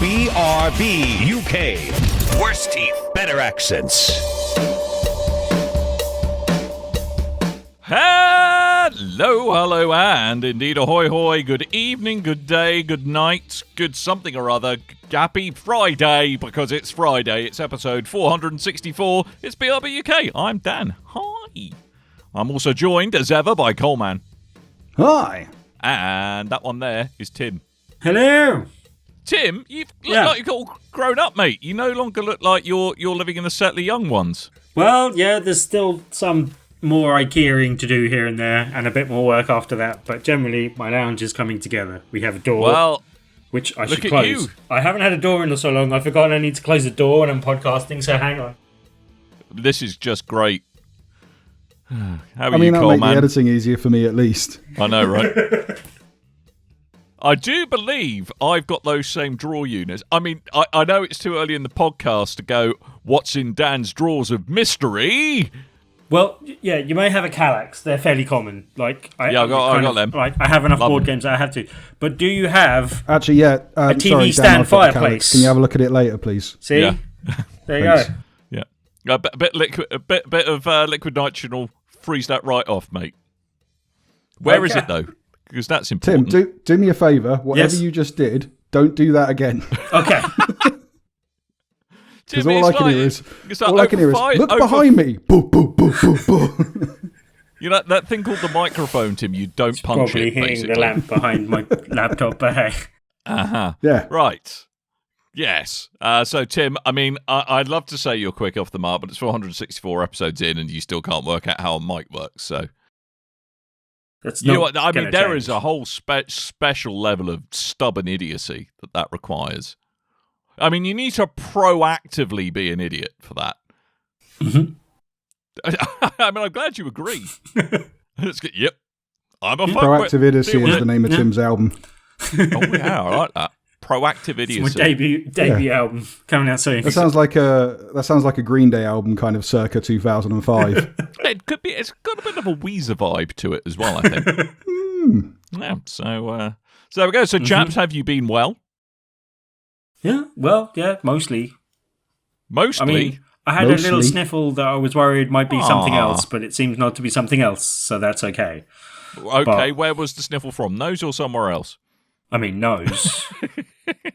BRB UK. Worse teeth, better accents. Hello, and indeed ahoy hoy, good evening, good day, good night, good something or other, happy Friday, because it's Friday, it's episode 464, it's BRB UK, I'm Dan, hi. I'm also joined, as ever, by Coleman. Hi. And that one there is Tim. Hello. Tim, you look like you've all grown up, mate. You no longer look like you're living in the set of the young ones. Well, yeah, there's still some more IKEAing to do here and there, and a bit more work after that. But generally, my lounge is coming together. We have a door, which I should close. You. I haven't had a door in so long. I've forgotten I need to close the door when I'm podcasting. So hang on. This is just great. How are you, that'll make Coleman? the editing easier for me at least. I know, right? I do believe I've got those same drawer units. I mean, I know it's too early in the podcast to go, what's in Dan's drawers of mystery? Well, yeah, you may have a Kallax. They're fairly common. I got them. Like, I have enough board games that I have to. But do you have Actually, yeah. a TV sorry, stand Dan, I've got the fireplace? Kallax. Can you have a look at it later, please? See? Yeah. There you go. Yeah. A bit of liquid nitrogen will freeze that right off, mate. Where is it, though? Because that's important. Tim, do me a favour. Whatever you just did, don't do that again. Okay. Because all I can hear is, look behind me. Boo, boo, boo, boo, boo. You know, that thing called the microphone, Tim, you don't punch Probably it, hitting basically. the lamp behind my laptop, but hey. Uh-huh. Yeah. Right. Yes. So, Tim, I mean, I'd love to say you're quick off the mark, but it's 464 episodes in and you still can't work out how a mic works, so... That's there is a whole special level of stubborn idiocy that requires. I mean, you need to proactively be an idiot for that. Mm-hmm. I mean, I'm glad you agree. Yep. I'm a Proactive Idiocy is the name of Tim's album. Oh, yeah, I like that. Proactive Idiocy. It's my debut album coming out soon. That sounds like a Green Day album, kind of circa 2005. It could be. It's got a bit of a Weezer vibe to it as well, I think. Yeah. So there we go. So, chaps, have you been well? Yeah. Well, yeah. Mostly. Mostly. I mean, I had a little sniffle that I was worried might be something else, but it seems not to be something else, so that's okay. Okay. Where was the sniffle from? Nose or somewhere else? I mean, nose.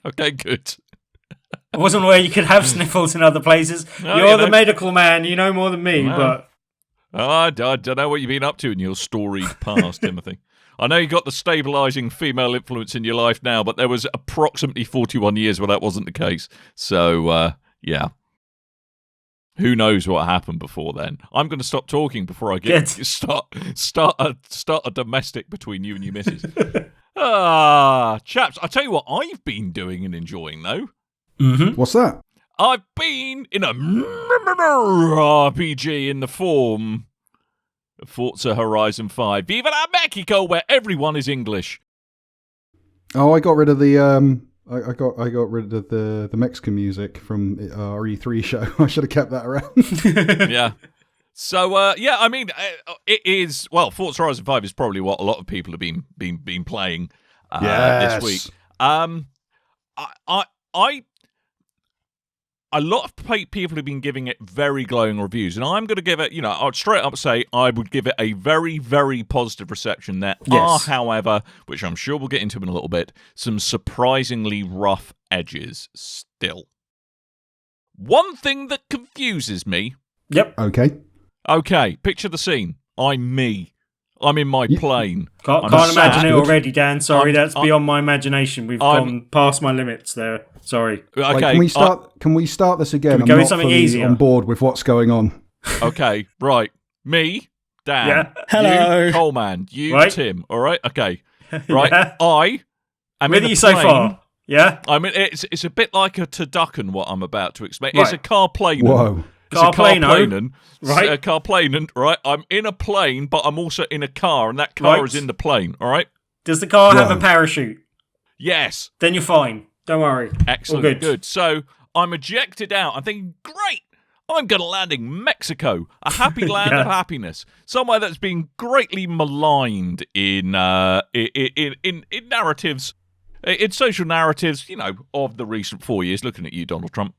Okay, good. I wasn't aware you could have sniffles in other places. You're the medical man. You know more than me, but... I don't know what you've been up to in your storied past, Timothy. I know you got the stabilising female influence in your life now, but there was approximately 41 years where that wasn't the case. So, yeah. Who knows what happened before then? I'm going to stop talking before I start a domestic between you and your missus. Chaps, I'll tell you what I've been doing and enjoying, though. Mm-hmm. What's that? I've been in a RPG in the form of Forza Horizon 5. Viva la Mexico, where everyone is English. Oh, I got rid of the I got rid of the Mexican music from our E3 show. I should have kept that around. Yeah. So, I mean, it is... Well, Forza Horizon 5 is probably what a lot of people have been playing this week. A lot of people have been giving it very glowing reviews, and I'm going to give it, I'll straight up say I would give it a very, very positive reception. There are, however, which I'm sure we'll get into in a little bit, some surprisingly rough edges still. One thing that confuses me... Yep. Okay, picture the scene. I'm me. I'm in my plane. Can't imagine it already, Dan. Sorry, that's beyond my imagination. We've gone past my limits there. Sorry. Okay. Wait, can we start this again? Can we go with something easier? On board with what's going on. Okay, right. Me, Dan. Yeah. Hello. You, Coleman. You, right. Tim. All right. Okay. Right. Yeah. I am with in you a so plane. far. Yeah. I mean, it's a bit like a turducken. What I'm about to explain. Right. It's a car plane. Whoa. Carplanen, right? A carplanen, right? I'm in a plane, but I'm also in a car, and that car is in the plane. All right. Does the car have a parachute? Yes. Then you're fine. Don't worry. Excellent. All good. So I'm ejected out. I'm thinking, great. I'm going to land in Mexico, a happy land of happiness, somewhere that's been greatly maligned in narratives in social narratives, of the recent 4 years, looking at you, Donald Trump.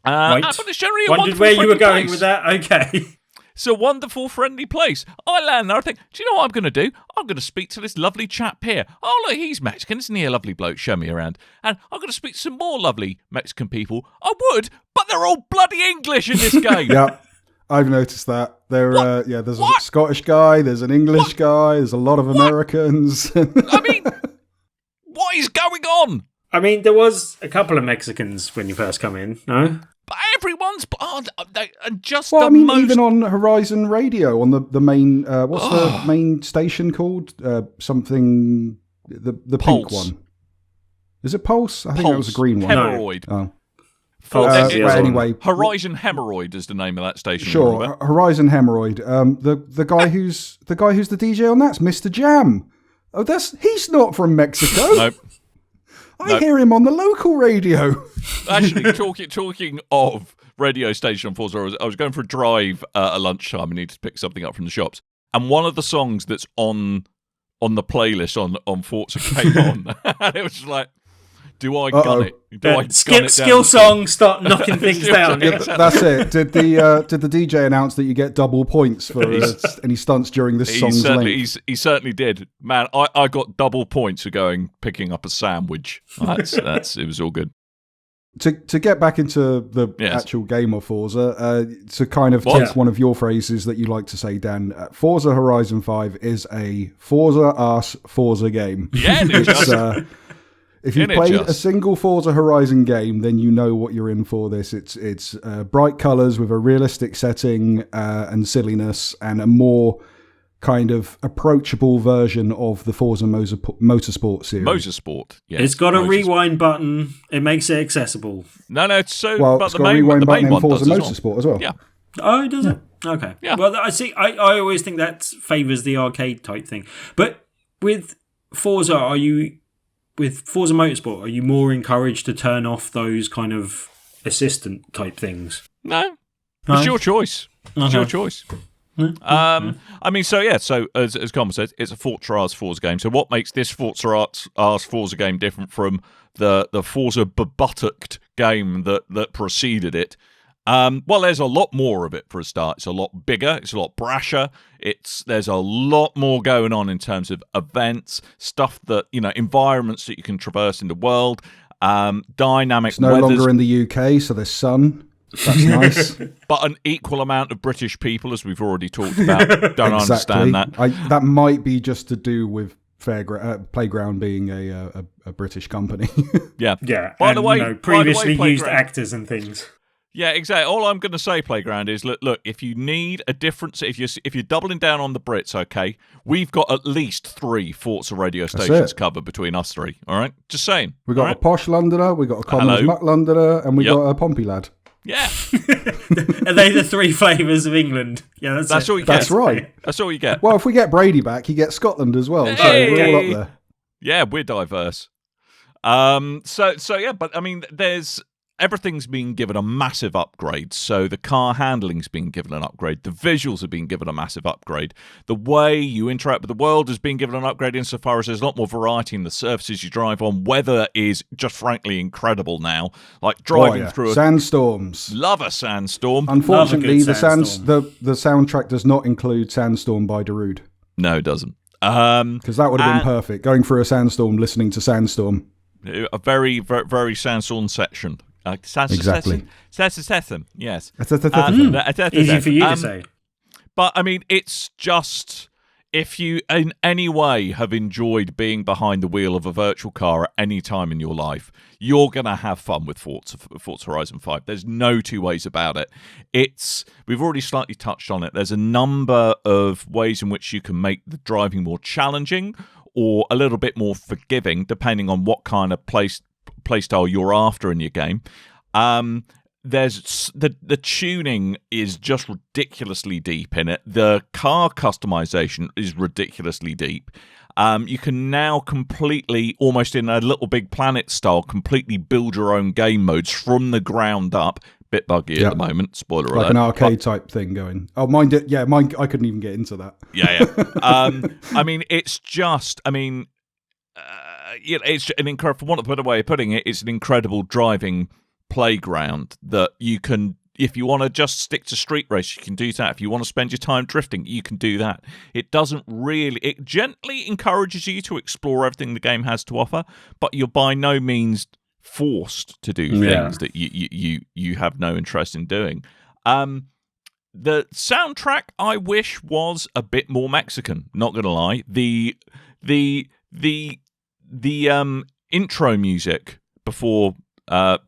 Right. But it's generally a Wondered wonderful, where you were friendly going place. with that. Okay. It's a wonderful, friendly place. I land there, I think, do you know what I'm going to do? I'm going to speak to this lovely chap here. Oh, look, he's Mexican. Isn't he a lovely bloke? Show me around. And I'm going to speak to some more lovely Mexican people. I would, but they're all bloody English in this game. Yep. I've noticed that. There's a Scottish guy, there's an English guy, there's a lot of Americans. I mean, what is going on? I mean, there was a couple of Mexicans when you first come in, no? But everyone's even on Horizon Radio, on the main, what's the main station called? Something, the pink one. Is it Pulse? I think that was a green one. Hemorrhoid. No. Anyway, Horizon Hemorrhoid is the name of that station. Sure, Horizon Hemorrhoid. The guy who's the DJ on that's Mr. Jam. Oh, he's not from Mexico. Nope. I hear him on the local radio. Actually, talking of radio station on Forza, I was going for a drive at lunchtime. I needed to pick something up from the shops, and one of the songs that's on the playlist on Forza came on, and it was just like, do I gun it? Do I gun it skill song, start knocking things down. That's it. Did the DJ announce that you get double points for any stunts during this song's length? He certainly did. Man, I got double points for picking up a sandwich. It was all good. To get back into the actual game of Forza, to kind of take one of your phrases that you like to say, Dan, Forza Horizon 5 is a Forza-ass Forza game. Yeah, it's if you've played a single Forza Horizon game, then you know what you're in for this. It's bright colours with a realistic setting and silliness, and a more kind of approachable version of the Forza Motorsport series. Motorsport, yes. It's got a rewind button. It makes it accessible. No, it's so... Well, but it's got a rewind button in Forza Motorsport as well. Yeah. Oh, does it? Okay. Yeah. Well, I see. I always think that favours the arcade type thing. But with Forza, with Forza Motorsport, are you more encouraged to turn off those kind of assistant type things? No. It's your choice. It's your choice. I mean, so as Coleman said, it's a Forza Forza game. So what makes this Forza Forza game different from the Forza buttocked game that preceded it? Well, there's a lot more of it for a start. It's a lot bigger. It's a lot brasher. There's a lot more going on in terms of events, stuff that, environments that you can traverse in the world, dynamic. It's no longer in the UK, so there's sun. That's nice. But an equal amount of British people, as we've already talked about. Don't understand that. That might be just to do with Playground being a British company. Yeah. By the way, previously used actors and things. Yeah, exactly. All I'm going to say, Playground, is look. If you need a difference, if you're doubling down on the Brits, okay, we've got at least 3 Forza radio stations covered between us 3. All right, just saying. We got a posh Londoner, we got a common muck Londoner, and we got a Pompey lad. Yeah. Are they the 3 flavours of England? Yeah, that's all you get. That's right. That's all you get. Well, if we get Brady back, you get Scotland as well. Hey! So we're all up there. Yeah, we're diverse. But I mean, everything's been given a massive upgrade. So the car handling's been given an upgrade. The visuals have been given a massive upgrade. The way you interact with the world has been given an upgrade insofar as there's a lot more variety in the surfaces you drive on. Weather is just frankly incredible now. Like driving through sandstorms. Love a sandstorm. Unfortunately, the soundtrack does not include Sandstorm by Darude. No, it doesn't. Because that would have been perfect. Going through a sandstorm, listening to Sandstorm. A very, very, very sandstorm section. Exactly. Yes. Easy for you to say. But I mean, it's just, if you in any way have enjoyed being behind the wheel of a virtual car at any time in your life, you're going to have fun with Forza Horizon 5. There's no two ways about it. We've already slightly touched on it. There's a number of ways in which you can make the driving more challenging or a little bit more forgiving, depending on what kind of playstyle you're after in your game. There's the tuning is just ridiculously deep in it. The car customization is ridiculously deep. You can now completely, almost in a Little Big Planet style, completely build your own game modes from the ground up. Bit buggy at the moment, spoiler alert. Like an arcade type thing going. Oh, mine did. Yeah, mine. I couldn't even get into that. Yeah. I mean, it's just. I mean, it's an incredible, for want of a better way of putting it, it's an incredible driving playground that you can, if you want to just stick to street race, you can do that. If you want to spend your time drifting, you can do that. It gently encourages you to explore everything the game has to offer, but you're by no means forced to do things that you have no interest in doing. The soundtrack, I wish, was a bit more Mexican, not gonna lie. The intro music before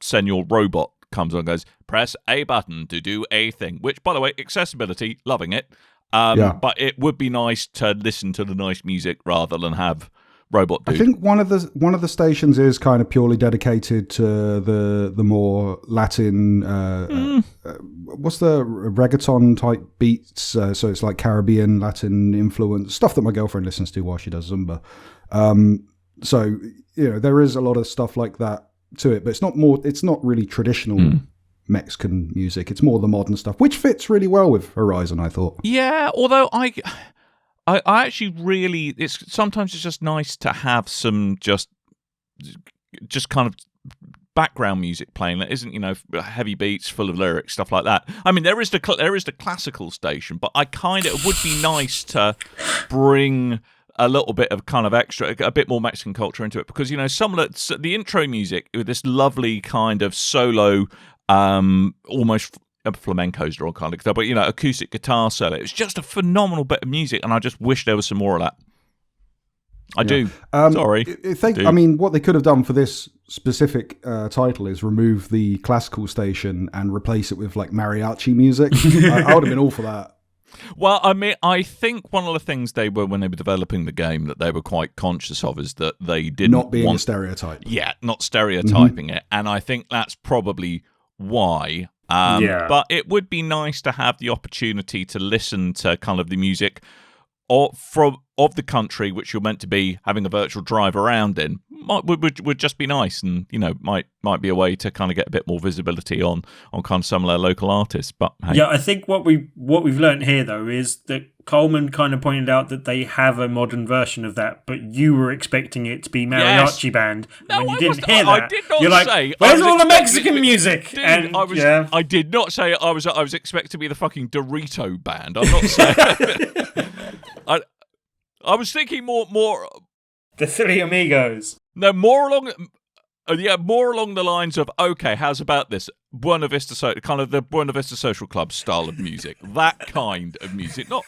Senor Robot comes on and goes, press a button to do a thing, which, by the way, accessibility, loving it. But it would be nice to listen to the nice music rather than have Robot Dude. I think one of the stations is kind of purely dedicated to the more Latin what's the reggaeton type beats, so it's like Caribbean Latin influence stuff that my girlfriend listens to while she does Zumba. So there is a lot of stuff like that to it, but it's not really traditional Mexican music. It's more the modern stuff, which fits really well with Horizon, I thought. Yeah, although I actually really, sometimes it's just nice to have some just kind of background music playing that isn't, heavy beats full of lyrics, stuff like that. I mean, there is the classical station, but it would be nice to bring a little bit of kind of extra, a bit more Mexican culture into it, because some of the intro music with this lovely kind of solo, almost flamenco's the wrong kind of guitar, but acoustic guitar solo. It's just a phenomenal bit of music, and I just wish there was some more of that. I do. Sorry. I mean, what they could have done for this specific title is remove the classical station and replace it with like mariachi music. I would have been all for that. Well, I mean, I think one of the things when they were developing the game, that they were quite conscious of is that they didn't not being a stereotype. Yeah, not stereotyping it, and I think that's probably why. But it would be nice to have the opportunity to listen to kind of the music of the country which you're meant to be having a virtual drive around in. Would just be nice, and might be a way to kind of get a bit more visibility on kind of some of their local artists. But hey. Yeah, I think what we've learned here though is that Coleman kind of pointed out that they have a modern version of that, but you were expecting it to be mariachi band. No, when you didn't hear that, I did not you're like, say. where's all the Mexican music? Dude, and I did not say I was expecting to be the fucking Dorito band. I'm not saying. I was thinking more. The Three Amigos. No, more along the lines of, okay, how's about this Buena Vista, kind of the Buena Vista Social Club style of music, that kind of music, not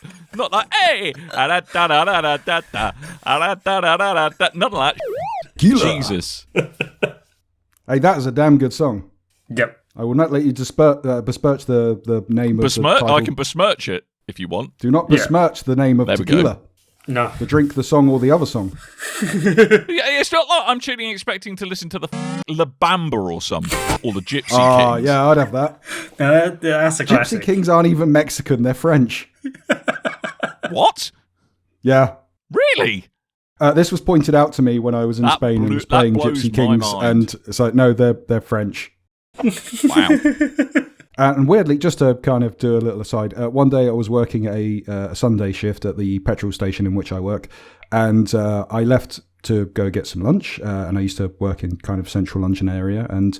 like hey, none of that. Jesus. Hey, that is a damn good song. Yep. I will not let you besmirch the name of the title. I can besmirch it if you want. Do not besmirch the name of tequila. No. The drink, the song, or the other song. It's not like I'm tuning expecting to listen to the La Bamba or something, or the Gypsy Kings. Oh, yeah, I'd have that. That's a classic. Gypsy Kings aren't even Mexican, they're French. What? Yeah. Really? This was pointed out to me when I was in Spain and was playing Gypsy Kings, and it's like, no, they're French. Wow. And weirdly, just to kind of do a little aside, one day I was working a Sunday shift at the petrol station in which I work, and I left to go get some lunch, and I used to work in kind of central London area, and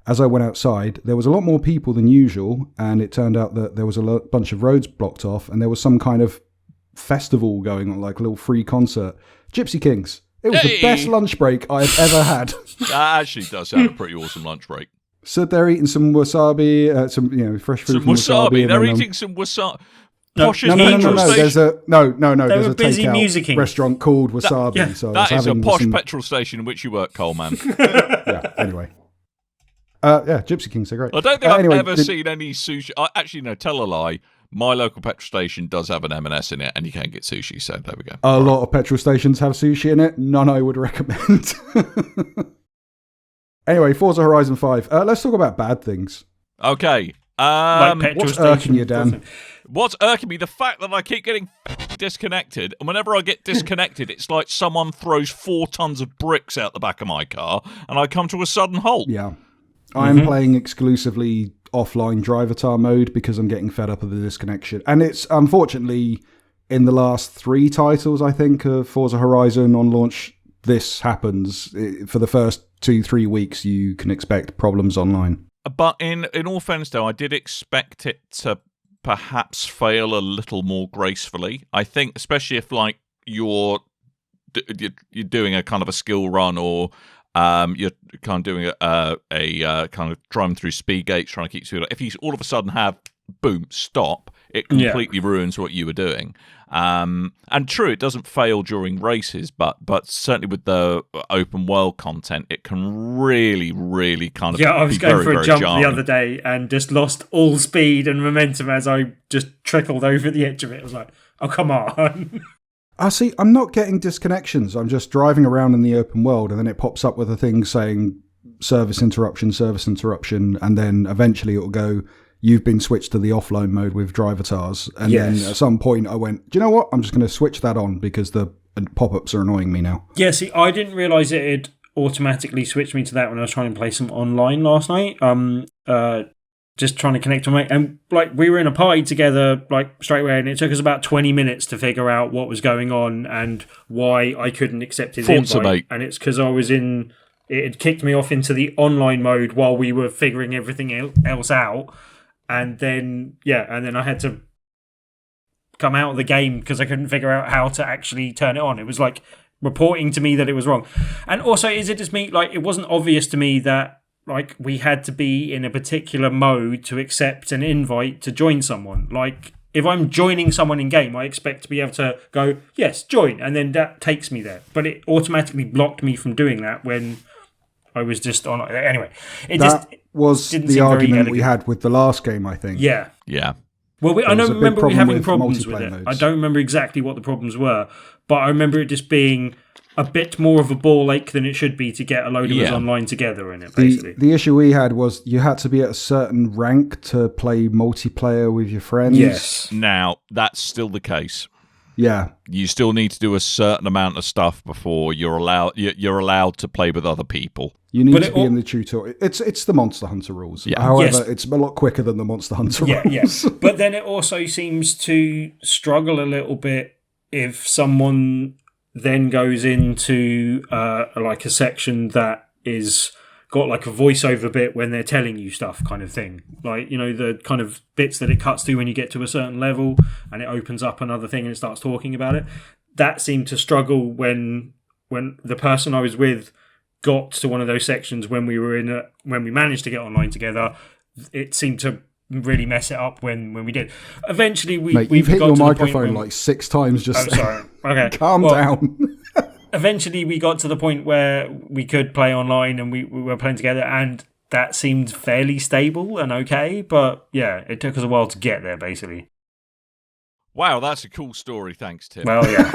as I went outside, there was a lot more people than usual, and it turned out that there was a bunch of roads blocked off, and there was some kind of festival going on, like a little free concert. Gypsy Kings. It was the best lunch break I've ever had. That actually does sound a pretty awesome lunch break. So they're eating some wasabi, some fresh fruit. Some wasabi. They're eating some wasabi. No. There's a takeout restaurant called Wasabi. Yeah. So that is a posh petrol station in which you work, Coleman. Yeah. Anyway. Gypsy Kings are great. I don't think I've ever seen any sushi. Actually, no, tell a lie. My local petrol station does have an M&S in it, and you can get sushi. So there we go. A lot of petrol stations have sushi in it. None I would recommend. Anyway, Forza Horizon 5. Let's talk about bad things. Okay. What's irking you, Dan? What's irking me? The fact that I keep getting disconnected, and whenever I get disconnected, it's like someone throws 4 tons of bricks out the back of my car, and I come to a sudden halt. Yeah. I'm playing exclusively offline drivatar mode because I'm getting fed up of the disconnection. And it's, unfortunately, in the last 3 titles, I think, of Forza Horizon on launch, this happens, for the first 2-3 weeks, you can expect problems online. But in all fairness, though, I did expect it to perhaps fail a little more gracefully. I think, especially if like you're doing a kind of a skill run, or you're kind of doing a kind of driving through speed gates, trying to keep speed. If you all of a sudden have boom stop, it completely ruins what you were doing. And true, it doesn't fail during races, but certainly with the open world content, it can really, really kind of I was be going very, for a very jump jarring. the other day and just lost all speed and momentum as I just trickled over the edge of it. I was like, oh, come on. I see. I'm not getting disconnections. I'm just driving around in the open world, and then it pops up with a thing saying service interruption, and then eventually it will go, you've been switched to the offline mode with Drivatars. And then at some point I went, do you know what? I'm just going to switch that on because the pop-ups are annoying me now. Yeah, see, I didn't realise it had automatically switched me to that when I was trying to play some online last night. Just trying to connect to my... And, like, we were in a party together, like, straight away, and it took us about 20 minutes to figure out what was going on and why I couldn't accept his invite. Mate. And it's because I was in... It had kicked me off into the online mode while we were figuring everything else out. And then I had to come out of the game because I couldn't figure out how to actually turn it on. It was like reporting to me that it was wrong. And also, is it just me? Like, it wasn't obvious to me that like we had to be in a particular mode to accept an invite to join someone. Like, if I'm joining someone in game, I expect to be able to go, yes, join, and then that takes me there. But it automatically blocked me from doing that when I was just on. Anyway, that was the argument we had with the last game, I think. Yeah. Well, I don't remember we having problems with it. I don't remember exactly what the problems were, but I remember it just being a bit more of a ball ache than it should be to get a load of us online together in it, basically. The issue we had was you had to be at a certain rank to play multiplayer with your friends. Yes. Now, that's still the case. Yeah. You still need to do a certain amount of stuff before you're allowed to play with other people. You need to be in the tutorial. It's the Monster Hunter rules. Yeah. However, it's a lot quicker than the Monster Hunter rules. Yes. But then it also seems to struggle a little bit if someone then goes into like a section that is got like a voiceover bit when they're telling you stuff kind of thing. Like, you know, the kind of bits that it cuts to when you get to a certain level and it opens up another thing and it starts talking about it. That seemed to struggle when the person I was with got to one of those sections when we managed to get online together. It seemed to really mess it up when we did. Eventually, you've hit your microphone like 6 times just. Oh, sorry. Okay, calm down. Eventually, we got to the point where we could play online and we were playing together, and that seemed fairly stable and okay. But yeah, it took us a while to get there, basically. Wow, that's a cool story. Thanks, Tim. Well, yeah.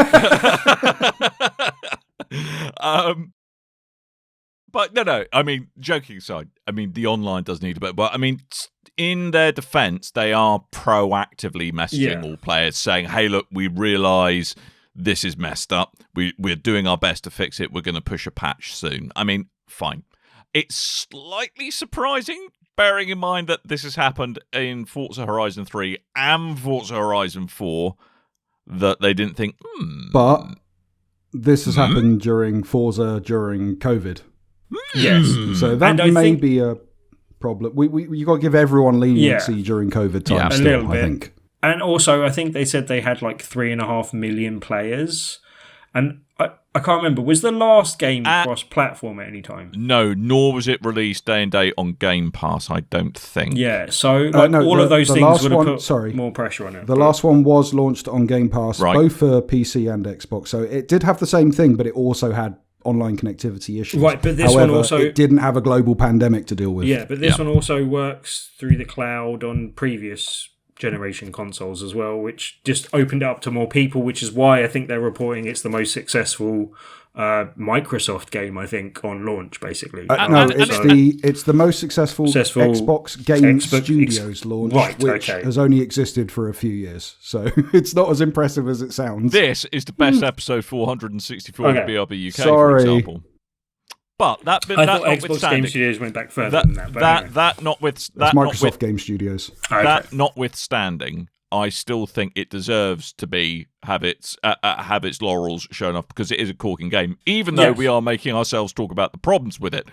But no. I mean, joking aside, I mean the online does need a bit. But I mean, in their defence, they are proactively messaging all players, saying, "Hey, look, we realise this is messed up. We're doing our best to fix it. We're going to push a patch soon." I mean, fine. It's slightly surprising, bearing in mind that this has happened in Forza Horizon 3 and Forza Horizon 4, that they didn't think. But this has happened during Forza during COVID. Yes. So that may be a problem. You got to give everyone leniency during COVID time still, I think. And also, I think they said they had like 3.5 million players. And I can't remember, was the last game cross-platform at any time? No, nor was it released day and date on Game Pass, I don't think. Yeah, so all of those things would have put more pressure on it. The last one was launched on Game Pass, both for PC and Xbox. So it did have the same thing, but it also had online connectivity issues. Right, but this one also... it didn't have a global pandemic to deal with. Yeah, but this one also works through the cloud on previous generation consoles as well, which just opened it up to more people, which is why I think they're reporting it's the most successful Microsoft game, I think, on launch, basically. It's the most successful Xbox Game Studios launch, which has only existed for a few years. So it's not as impressive as it sounds. This is the best episode 464 of BRB UK, for example. But I thought Xbox Game Studios went back further than that. That's Microsoft Game Studios. That notwithstanding, I still think it deserves to have its laurels shown off because it is a corking game, even though we are making ourselves talk about the problems with it.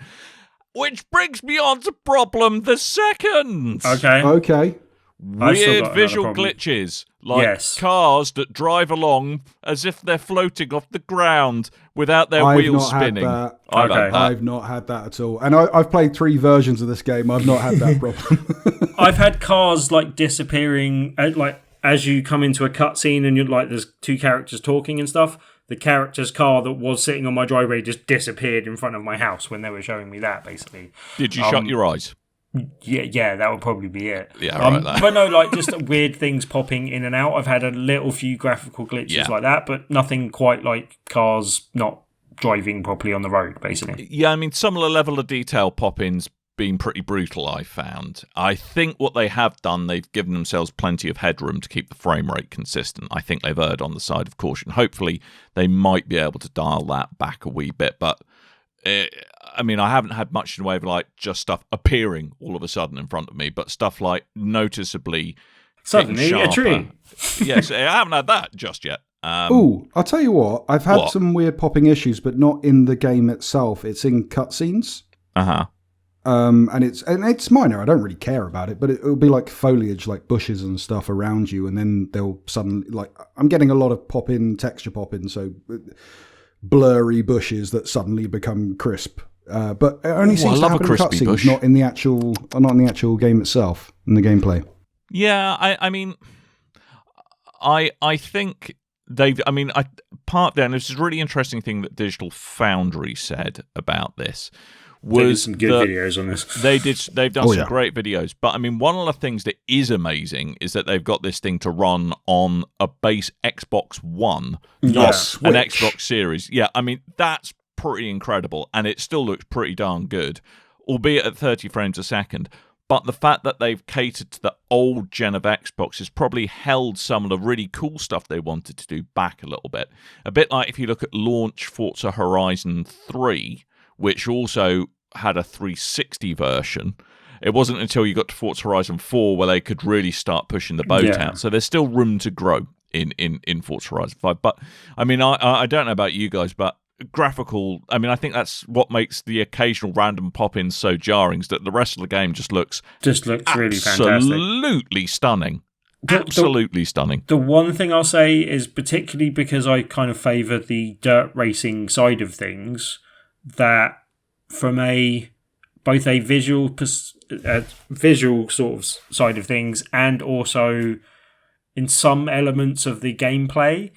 Which brings me on to problem the second. Okay. Weird visual glitches, like cars that drive along as if they're floating off the ground without their wheels spinning. I've not had that at all. And I've played 3 versions of this game. I've not had that problem. I've had cars like disappearing, like as you come into a cutscene and you're like, there's 2 characters talking and stuff. The character's car that was sitting on my driveway just disappeared in front of my house when they were showing me that, basically. Did you shut your eyes? Yeah, that would probably be it. Yeah, right. But no, like just weird things popping in and out. I've had a few graphical glitches like that, but nothing quite like cars not driving properly on the road, basically. Yeah, I mean, similar level of detail pop-ins been pretty brutal, I found. I think what they have done, they've given themselves plenty of headroom to keep the frame rate consistent. I think they've erred on the side of caution. Hopefully, they might be able to dial that back a wee bit, but I mean, I haven't had much in the way of like just stuff appearing all of a sudden in front of me, but stuff like noticeably suddenly a tree. Yes, I haven't had that just yet. I'll tell you what, I've had some weird popping issues, but not in the game itself. It's in cutscenes. And it's minor. I don't really care about it, but it'll be like foliage, like bushes and stuff around you, and then they'll suddenly I'm getting a lot of texture pop in, so blurry bushes that suddenly become crisp. But it only seems to happen in cutscenes, not in the actual game itself, in the gameplay. Yeah, I mean, I think they've. I mean, and this is a really interesting thing that Digital Foundry said about this. They did some good videos on this. They've done some great videos. But I mean, one of the things that is amazing is that they've got this thing to run on a base Xbox One, not an Xbox Series. Yeah, I mean, that's pretty incredible. And it still looks pretty darn good, albeit at 30 frames a second. But the fact that they've catered to the old gen of Xbox has probably held some of the really cool stuff they wanted to do back a little bit. A bit like if you look at launch Forza Horizon 3, which also had a 360 version. It wasn't until you got to Forza Horizon 4 where they could really start pushing the boat out. So there's still room to grow in Forza Horizon 5. But, I mean, I don't know about you guys, but graphical, I mean, I think that's what makes the occasional random pop-ins so jarring, is that the rest of the game just looks really fantastic. Absolutely stunning. Absolutely stunning. The one thing I'll say is, particularly because I kind of favour the dirt racing side of things, that from both a visual sort of side of things and also in some elements of the gameplay,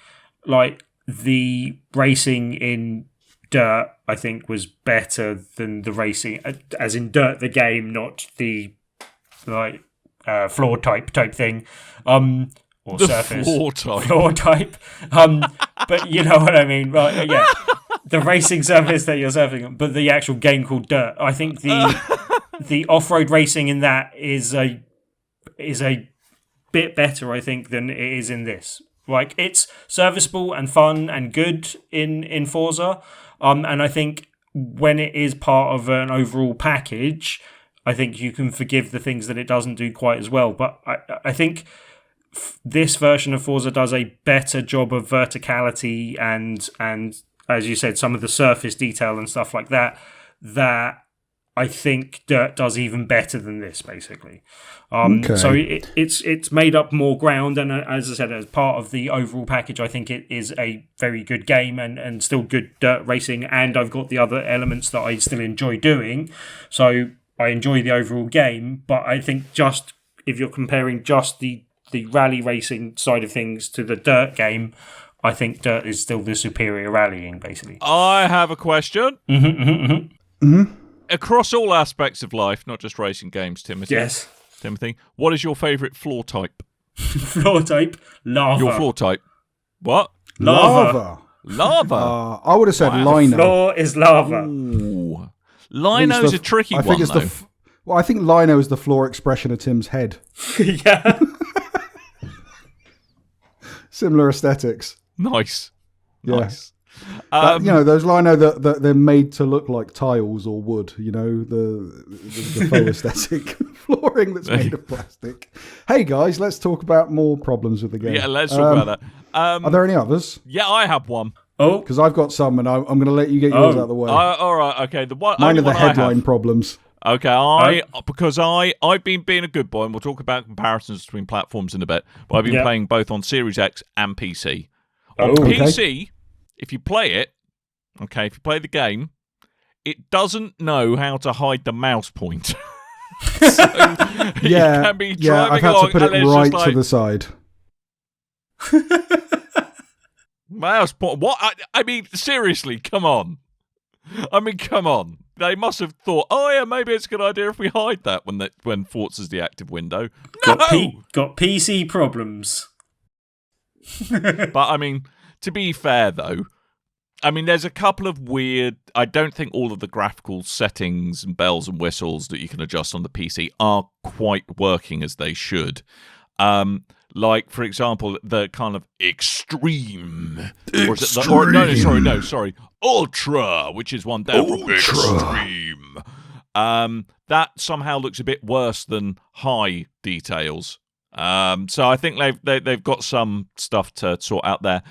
like the racing in Dirt, I think was better than the racing, as in Dirt the game, not the floor type thing. Or the surface. Floor type. But you know what I mean, right? Yeah. The racing surface that you're surfing on, but the actual game called Dirt. I think the off-road racing in that is a bit better, I think, than it is in this. Like, it's serviceable and fun and good in Forza, and I think when it is part of an overall package, I think you can forgive the things that it doesn't do quite as well. But I think this version of Forza does a better job of verticality and as you said, some of the surface detail and stuff like that I think Dirt does even better than this, basically. So it's made up more ground, and as I said, as part of the overall package, I think it is a very good game and still good dirt racing, and I've got the other elements that I still enjoy doing. So I enjoy the overall game, but I think just if you're comparing just the rally racing side of things to the Dirt game, I think Dirt is still the superior rallying, basically. I have a question. Across all aspects of life, not just racing games, Timothy. Yes. Timothy, what is your favourite floor type? Floor type? Lava. Your floor type? What? Lava. I would have said lino. The floor is lava. Ooh. Lino's a tricky one, though. I think lino is the floor expression of Tim's head. Yeah. Similar aesthetics. Nice. Yeah. Nice. Those lino that they're made to look like tiles or wood. The faux aesthetic flooring that's made of plastic. Hey guys, let's talk about more problems with the game. Yeah, let's talk about that. Are there any others? Yeah, I have one. Oh, because I've got some, and I'm going to let you get yours out of the way. All right, okay. Mine are the headline problems. Okay, because I've been being a good boy, and we'll talk about comparisons between platforms in a bit, but I've been playing both on Series X and PC. On PC, if you play the game, it doesn't know how to hide the mouse point. So you can be driving I've had along to put it right to the side. Mouse point. What? I mean, seriously, come on. They must have thought, oh yeah, maybe it's a good idea if we hide that when Forza's the active window. No! Got PC problems. But I mean, to be fair though, I mean, there's a couple of weird. I don't think all of the graphical settings and bells and whistles that you can adjust on the PC are quite working as they should. Like, for example, the kind of extreme. Ultra, which is one down from extreme. That somehow looks a bit worse than high details. So I think they've got some stuff to sort out there.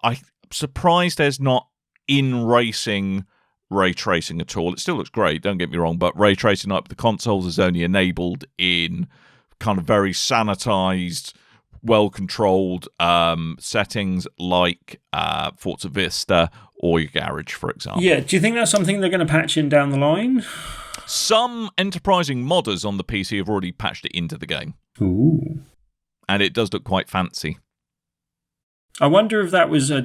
I'm surprised there's not in-racing ray tracing at all. It still looks great, don't get me wrong, but ray tracing up the consoles is only enabled in kind of very sanitized, well-controlled settings like Forza Vista or your garage, for example. Yeah, do you think that's something they're going to patch in down the line? Some enterprising modders on the PC have already patched it into the game. Ooh. And it does look quite fancy. I wonder if that was a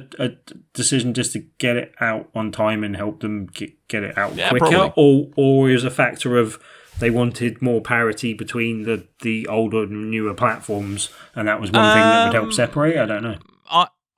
decision just to get it out on time and help them get it out quicker, or is a factor of they wanted more parity between the older and newer platforms, and that was one thing that would help separate. I don't know.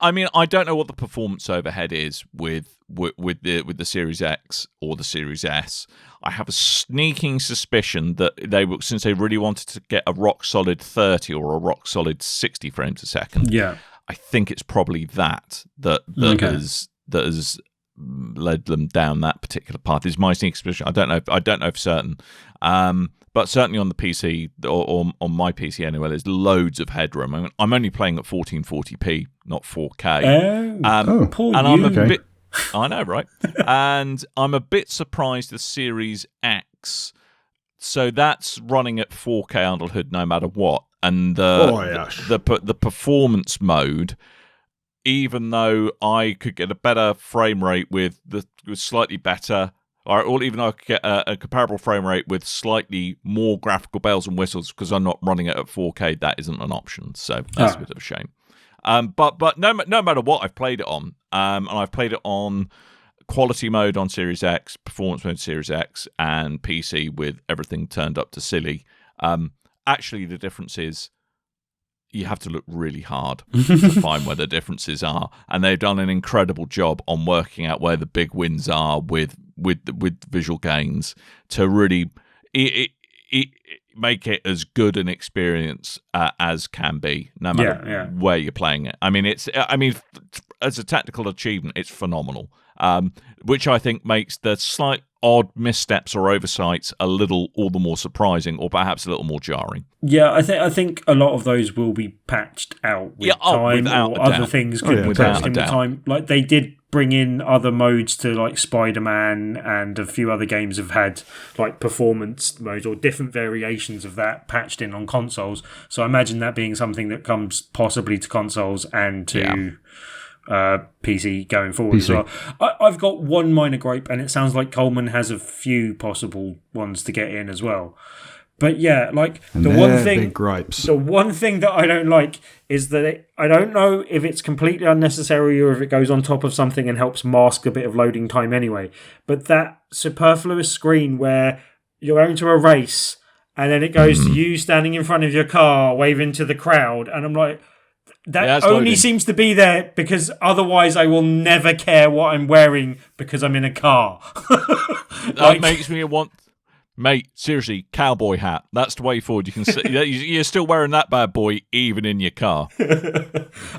I mean, I don't know what the performance overhead is with the Series X or the Series S. I have a sneaking suspicion that since they really wanted to get a rock solid 30 or a rock solid 60 frames a second. Yeah, I think it's probably that has led them down that particular path. Is my sneaking suspicion. I don't know for certain. But certainly on the PC, or on my PC anyway, there's loads of headroom. I mean, I'm only playing at 1440p, not 4K. Poor and you. I'm a bit. I know, right? And I'm a bit surprised the Series X. So that's running at 4K under the hood no matter what. And the performance mode, even though I could get a better frame rate with slightly better. Or even though I could get a comparable frame rate with slightly more graphical bells and whistles, because I'm not running it at 4K, that isn't an option. So that's a bit of a shame. But no matter what I've played it on, and I've played it on quality mode on Series X, performance mode Series X, and PC with everything turned up to silly. Actually, the difference is you have to look really hard to find where the differences are, and they've done an incredible job on working out where the big wins are with visual gains to really make it as good an experience as can be, no matter where you're playing it. I mean, as a technical achievement, it's phenomenal, which I think makes the slight odd missteps or oversights all the more surprising, or perhaps a little more jarring. Yeah, I think a lot of those will be patched out with time, or other things could be patched in with time. Like they did bring in other modes to like Spider-Man, and a few other games have had like performance modes or different variations of that patched in on consoles. So I imagine that being something that comes possibly to consoles and to PC going forward as well. I've got one minor gripe, and it sounds like Coleman has a few possible ones to get in as well. But yeah, like the one thing that I don't like is that I don't know if it's completely unnecessary or if it goes on top of something and helps mask a bit of loading time anyway. But that superfluous screen where you're going to a race and then it goes to you standing in front of your car waving to the crowd, and I'm like, that only seems to be there because otherwise I will never care what I'm wearing because I'm in a car. That makes me Mate, seriously, cowboy hat. That's the way forward. You can see, you're still wearing that bad boy even in your car.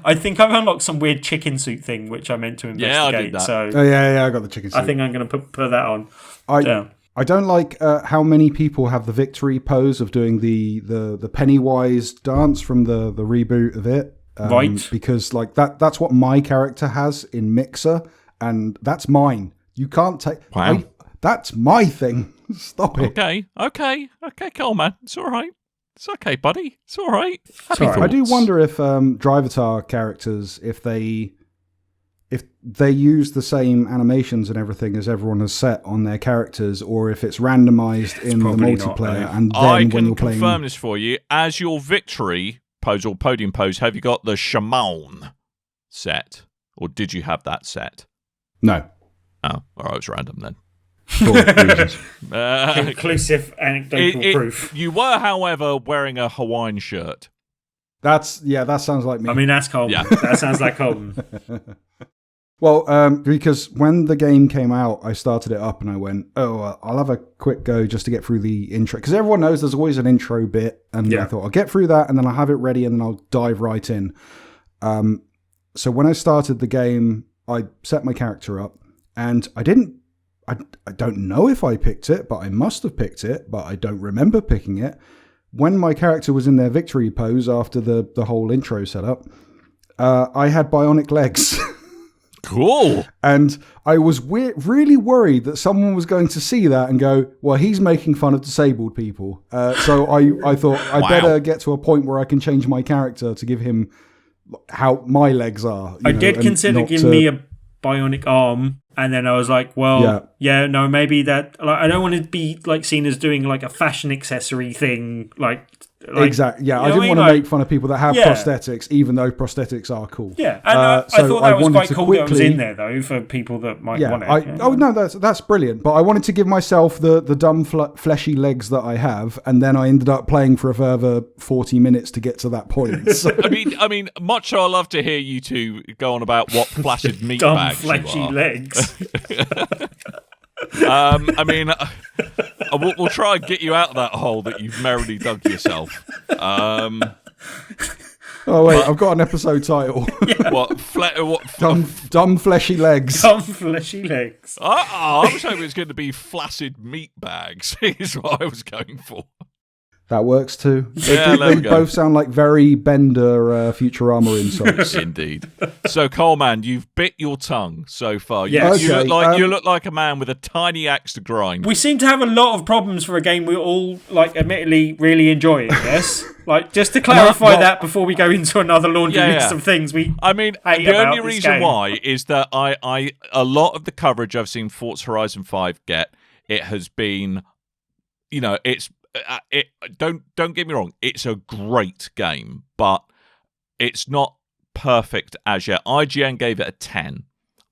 I think I've unlocked some weird chicken suit thing, which I meant to investigate. Yeah, I did that. So yeah, I got the chicken suit. I think I'm going to put that on. I don't like how many people have the victory pose of doing the Pennywise dance from the reboot of it. Right. Because like that's what my character has in Mixer, and that's mine. You can't take... Wow. That's my thing. Stop it. Okay, Coleman. It's all right. It's okay, buddy. It's all right. I do wonder if Drivatar characters, if they use the same animations and everything as everyone has set on their characters, or if it's randomized in the multiplayer. Not, and then I when you're playing, confirm this for you. As your victory pose or podium pose, have you got the shaman set, or did you have that set? No. Oh, all right, it was random then. Conclusive anecdotal proof. You were, however, wearing a Hawaiian shirt. That sounds like me. I mean, that's Coleman. Yeah. That sounds like Coleman. Well, because when the game came out, I started it up and I went, I'll have a quick go just to get through the intro. Because everyone knows there's always an intro bit. And I thought, I'll get through that and then I'll have it ready and then I'll dive right in. So when I started the game, I set my character up and I don't know if I picked it, but I must have picked it, but I don't remember picking it. When my character was in their victory pose after the whole intro setup, I had bionic legs. Cool. And I was really worried that someone was going to see that and go, well, he's making fun of disabled people. So I thought I'd better get to a point where I can change my character to give him how my legs are. I did consider giving me a bionic arm. And then I was like, well, no, maybe that... Like, I don't want to be like seen as doing like a fashion accessory thing. Like exactly. Yeah, I didn't want to make fun of people that have prosthetics, even though prosthetics are cool. Yeah, and I thought that was quite cool that it was in there, though, for people that might want it. Oh, no, that's brilliant. But I wanted to give myself the dumb, fleshy legs that I have, and then I ended up playing for a further 40 minutes to get to that point. So. I mean, much I love to hear you two go on about what flaccid meat dumb, bags fleshy you are. legs. I mean, we'll try and get you out of that hole that you've merrily dug yourself. Oh wait, I've got an episode title. Dumb fleshy legs. Dumb fleshy legs. I was hoping it was going to be flaccid meat bags. Is what I was going for. That works too. Yeah, they both sound like very Bender Futurama insults. Indeed. So, Coleman, you've bit your tongue so far. Yes. You look like a man with a tiny axe to grind. We seem to have a lot of problems for a game we're all, like, admittedly really enjoying. Yes, like just to clarify that before we go into another laundry list of things the only reason why is that I a lot of the coverage I've seen Forza Horizon 5 get, it has been, it's. Don't get me wrong, it's a great game, but it's not perfect as yet. IGN gave it a 10.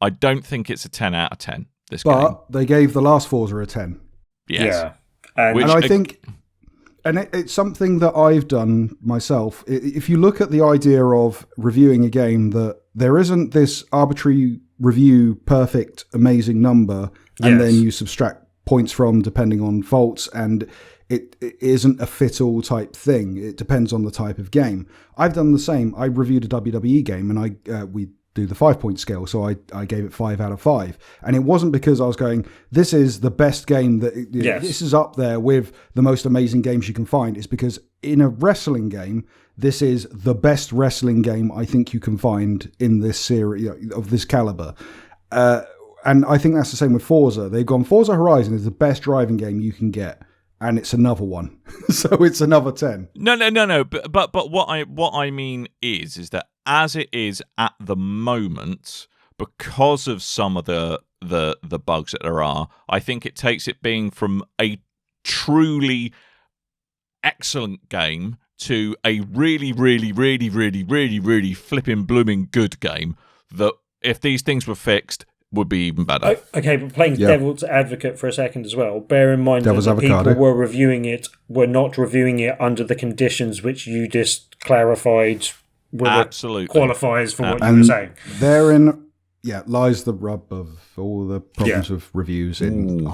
I don't think it's a 10 out of 10, this game. But they gave the last Forza a 10. Yes. Yeah. And I think... And it's something that I've done myself. If you look at the idea of reviewing a game, that there isn't this arbitrary review, perfect, amazing number, and then you subtract points from depending on faults, and... It isn't a fit-all type thing. It depends on the type of game. I've done the same. I reviewed a WWE game, and we do the 5-point scale, so I gave it 5 out of 5. And it wasn't because I was going, this is the best game, this is up there with the most amazing games you can find. It's because in a wrestling game, this is the best wrestling game I think you can find in this series of this caliber. And I think that's the same with Forza. They've gone, Forza Horizon is the best driving game you can get. And it's another one, so it's another 10. No. But what I mean is that as it is at the moment, because of some of the bugs that there are, I think it takes it being from a truly excellent game to a really, really, really, really, really, really flipping blooming good game. That if these things were fixed, would be even better. Okay, but playing devil's advocate for a second as well, bear in mind that the people were not reviewing it under the conditions which you just clarified were the qualifiers for what you were saying. Therein lies the rub of all the problems of reviews in the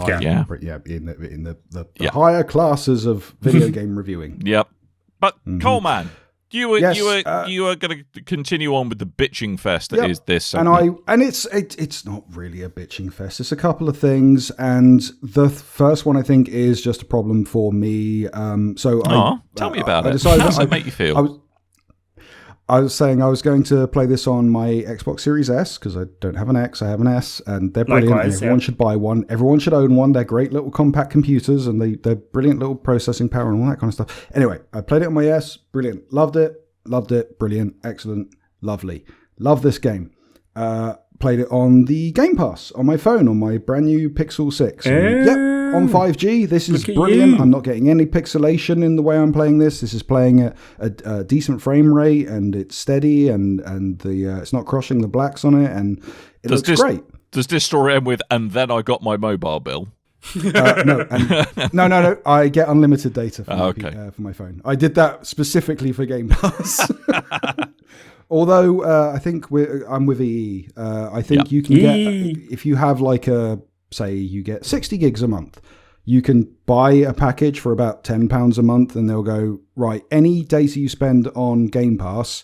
higher classes of video game reviewing. Yep. But Coleman, you were going to continue on with the bitching fest that is this segment. And it's not really a bitching fest. It's a couple of things, and the first one I think is just a problem for me. Tell me about it. How does it make you feel? I was saying I was going to play this on my Xbox Series S because I don't have an X, I have an S, and they're brilliant. Likewise, and everyone should buy one. Everyone should own one. They're great little compact computers, and they're brilliant little processing power and all that kind of stuff. Anyway, I played it on my S. Brilliant. Loved it. Brilliant. Excellent. Lovely. Love this game. Played it on the Game Pass on my phone, on my brand new Pixel 6. On 5G. This is brilliant. I'm not getting any pixelation in the way I'm playing this. This is playing at a decent frame rate, and it's steady, and it's not crushing the blacks on it, and it looks great. Does this story end with, and then I got my mobile bill? No. I get unlimited data for my phone. I did that specifically for Game Pass. Although I think I'm with EE. I think you can get, if you have say you get 60 gigs a month, you can buy a package for about £10 a month, and they'll go, right, any data you spend on Game Pass,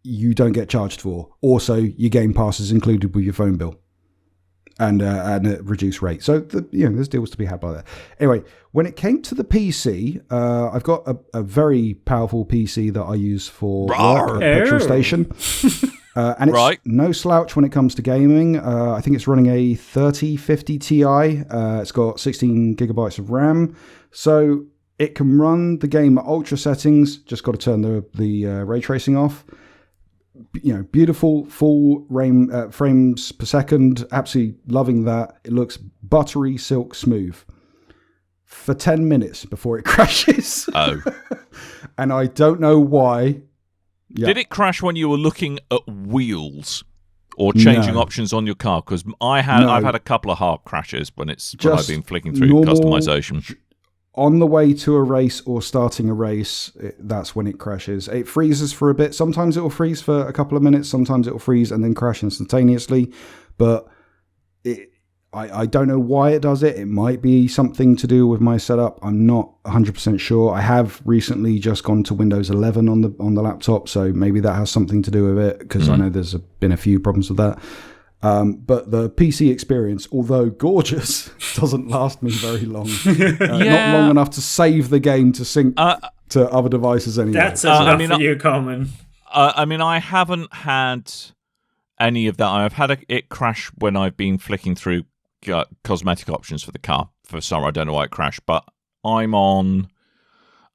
you don't get charged for. Also, your Game Pass is included with your phone bill. And at a reduced rate. So, there's deals to be had by that. Anyway, when it came to the PC, I've got a very powerful PC that I use for work at a petrol station. And it's no slouch when it comes to gaming. I think it's running a 3050 Ti. It's got 16 gigabytes of RAM. So it can run the game at ultra settings. Just got to turn the ray tracing off. Beautiful full frames per second. Absolutely loving that. It looks buttery silk smooth for 10 minutes before it crashes. Oh. And I don't know why. Yeah. Did it crash when you were looking at wheels or changing options on your car? Because I've had a couple of hard crashes when I've been flicking through customization. On the way to a race or starting a race, that's when it crashes. It freezes for a bit. Sometimes it will freeze for a couple of minutes. Sometimes it will freeze and then crash instantaneously. But I don't know why it does it. It might be something to do with my setup. I'm not 100% sure. I have recently just gone to Windows 11 on the laptop, so maybe that has something to do with it, because I know there's been a few problems with that. But the PC experience, although gorgeous, doesn't last me very long. Not long enough to save the game to sync to other devices anyway. That's enough for you, Coleman. I haven't had any of that. I've had it crash when I've been flicking through cosmetic options for the car. For some, I don't know why it crashed, but I'm on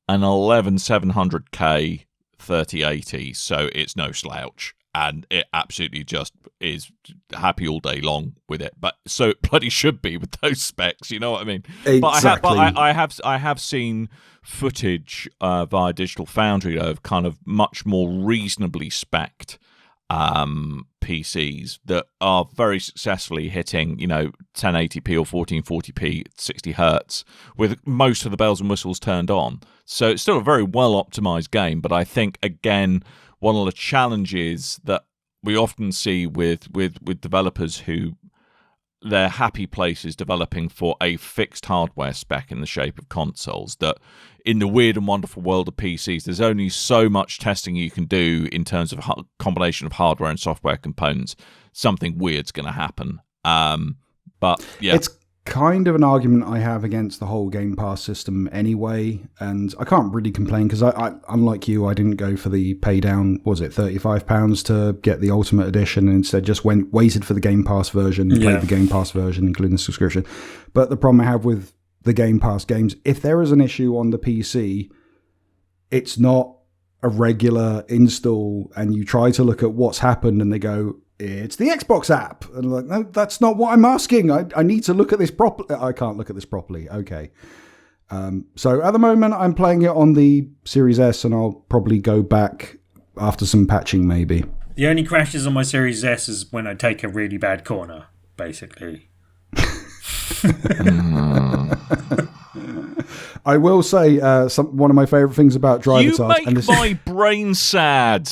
an 11700K 3080, so it's no slouch. And it absolutely just is happy all day long with it. But so it bloody should be with those specs, you know what I mean? Exactly. But I have seen footage via Digital Foundry of kind of much more reasonably spec'd PCs that are very successfully hitting, 1080p or 1440p, 60 hertz, with most of the bells and whistles turned on. So it's still a very well optimized game, but I think, again, one of the challenges that we often see with developers who their happy place is developing for a fixed hardware spec in the shape of consoles, that in the weird and wonderful world of PCs, there's only so much testing you can do in terms of combination of hardware and software components. Something weird's going to happen. But yeah. It's kind of an argument I have against the whole Game Pass system anyway, and I can't really complain because I unlike you, I didn't go for the pay down, was it £35 to get the Ultimate Edition, and instead just waited for the Game Pass version, played the Game Pass version, including the subscription. But the problem I have with the Game Pass games, if there is an issue on the PC, it's not a regular install, and you try to look at what's happened and they go, it's the Xbox app. And I'm like, no, that's not what I'm asking. I need to look at this properly. I can't look at this properly. Okay. So at the moment, I'm playing it on the Series S, and I'll probably go back after some patching, maybe. The only crashes on my Series S is when I take a really bad corner, basically. I will say one of my favourite things about driver tasks. You make my brain sad.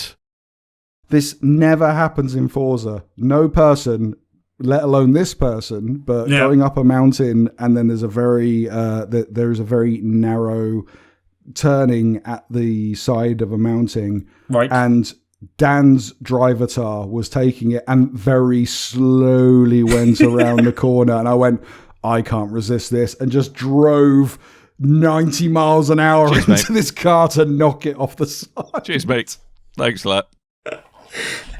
This never happens in Forza. No person, let alone this person, but going up a mountain, and then there's a very narrow turning at the side of a mountain, right? And Dan's drivatar was taking it and very slowly went around the corner, and I went, I can't resist this, and just drove 90 miles an hour into this car to knock it off the side. Cheers, mate. Thanks for that.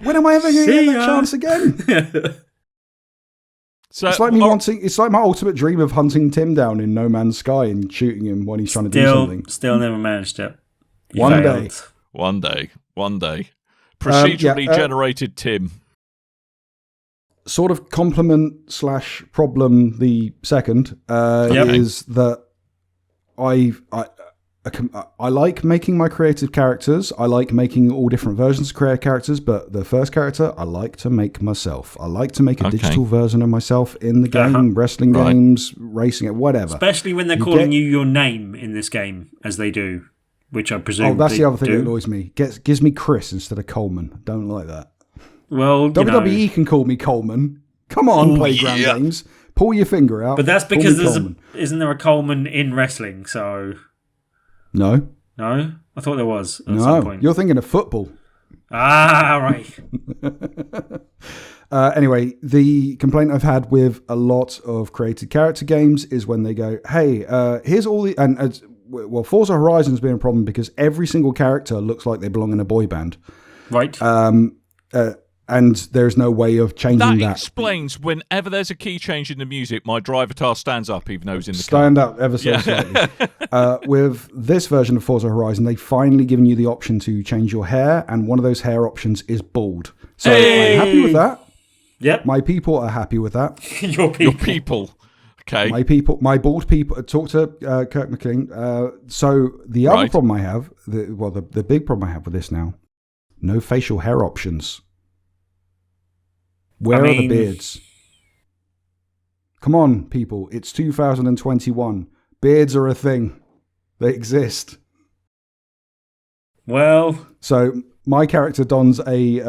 When am I ever going to get that chance again? So, it's like me it's like my ultimate dream of hunting Tim down in No Man's Sky and shooting him when he's trying to do something. Still never managed it. One day. Procedurally generated Tim. Sort of compliment / problem the second is that I like making my creative characters. I like making all different versions of creative characters, but the first character I like to make myself. I like to make a digital version of myself in the game, wrestling games, racing it, whatever. Especially when they're calling you your name in this game, as they do, which I presume. Oh, that's the other thing that annoys me. Gives me Chris instead of Coleman. Don't like that. Well, WWE can call me Coleman. Come on, Playground Games. Pull your finger out. But that's because isn't there a Coleman in wrestling? So. No. I thought there was at some point. You're thinking of football. Ah, right. Anyway, the complaint I've had with a lot of created character games is when they go, hey, here's all the... Well, Forza Horizon's been a problem because every single character looks like they belong in a boy band. Right. And there's no way of changing that. That explains whenever there's a key change in the music, my drivatar stands up even though he's in the car. Stand up ever so slightly. With this version of Forza Horizon, they've finally given you the option to change your hair, and one of those hair options is bald. So I'm happy with that. Yep. My people are happy with that. Your people. Okay. My bald people. Talk to Kirk McLean. So the other problem I have, the big problem I have with this now, no facial hair options. Where are the beards? Come on, people. It's 2021. Beards are a thing. They exist. Well... So my character dons a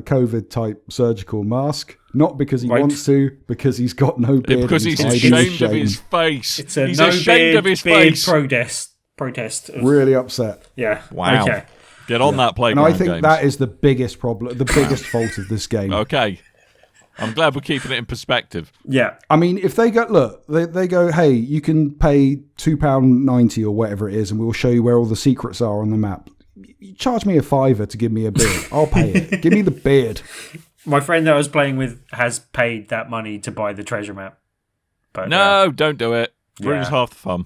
COVID-type surgical mask, not because he wants to, because he's got no beard. Because he's ashamed of his face. It's a he's ashamed of his face. Protest. Really upset. Yeah. Wow. Okay. Get on that playground. And I think that is the biggest problem, the biggest fault of this game. Okay. I'm glad we're keeping it in perspective. Yeah. I mean, if they go, they go, hey, you can pay £2.90 or whatever it is, and we'll show you where all the secrets are on the map. You charge me £5 to give me a beard. I'll pay it. Give me the beard. My friend that I was playing with has paid that money to buy the treasure map. But no, don't do it. Ruins half the fun.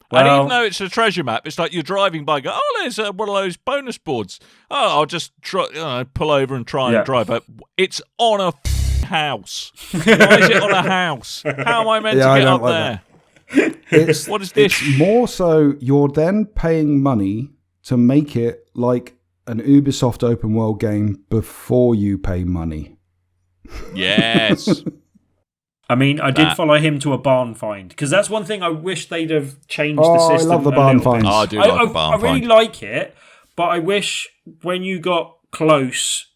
Well, and even though it's a treasure map, it's like you're driving by, go, oh, there's one of those bonus boards. Oh, I'll just pull over and try and drive up. It's on a house. Why is it on a house? How am I meant to get up there? What is this? It's more so you're then paying money to make it like an Ubisoft open world game before you pay money. Yes. I mean, I did follow him to a barn find, because that's one thing I wish they'd have changed the system. I love the barn finds. Oh, I do like the barn find. I really like it, but I wish when you got close,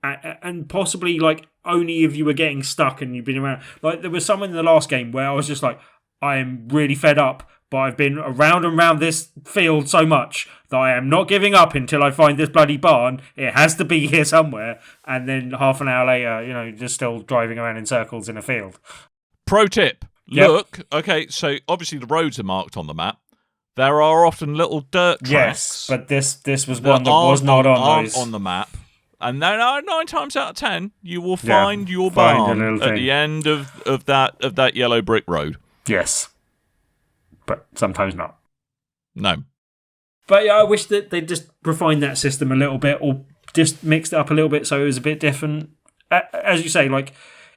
and possibly like only if you were getting stuck and you've been around. Like there was someone in the last game where I was just like, I am really fed up, but I've been around and around this field so much that I am not giving up until I find this bloody barn. It has to be here somewhere. And then half an hour later, just still driving around in circles in a field. Pro tip. Look, okay, so obviously the roads are marked on the map. There are often little dirt tracks. Yes, but this was one that was not on those. On the map. And then 9 times out of 10, you will find your barn at the end of that yellow brick road. Yes. But sometimes not. No. But yeah, I wish that they'd just refined that system a little bit, or just mixed it up a little bit so it was a bit different. As you say, like,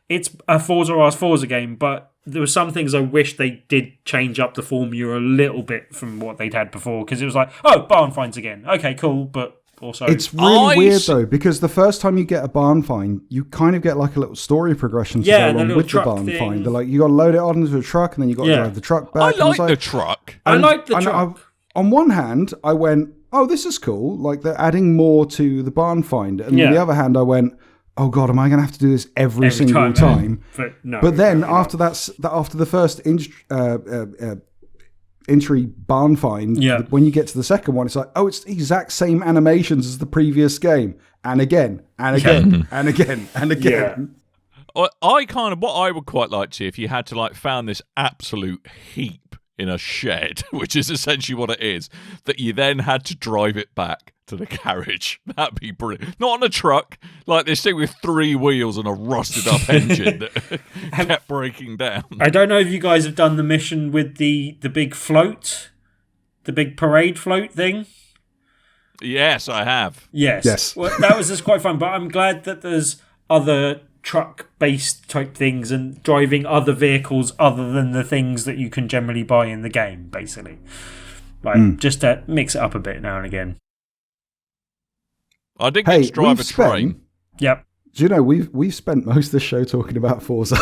it's a Forza game, but there were some things I wish they did change up the formula a little bit from what they'd had before, because it was like, oh, barn finds again. Okay, cool, but also... It's really weird, though, because the first time you get a barn find, you kind of get like a little story progression to go along with the barn find. They're like, you got to load it onto a truck, and then you got to drive the truck back. I like the truck. I like the truck. On one hand, I went, oh, this is cool. Like, they're adding more to the barn finder. And on the other hand, I went, oh God, am I going to have to do this every single time? But then after after the first entry barn find, when you get to the second one, it's like, oh, it's the exact same animations as the previous game. And again, and again, and again, and again. I kind of, what I would quite like to see if you had to like found this absolute heap in a shed, which is essentially what it is, that you then had to drive it back to the garage. That'd be brilliant. Not on a truck, like this thing with 3 wheels and a rusted up engine that kept breaking down. I don't know if you guys have done the mission with the big float, the big parade float thing. Yes, I have. Yes. Well, that was just quite fun, but I'm glad that there's other truck-based type things and driving other vehicles other than the things that you can generally buy in the game, basically. Like, just to mix it up a bit now and again. I did get to drive a train. Yep. Do you know, we've spent most of the show talking about Forza.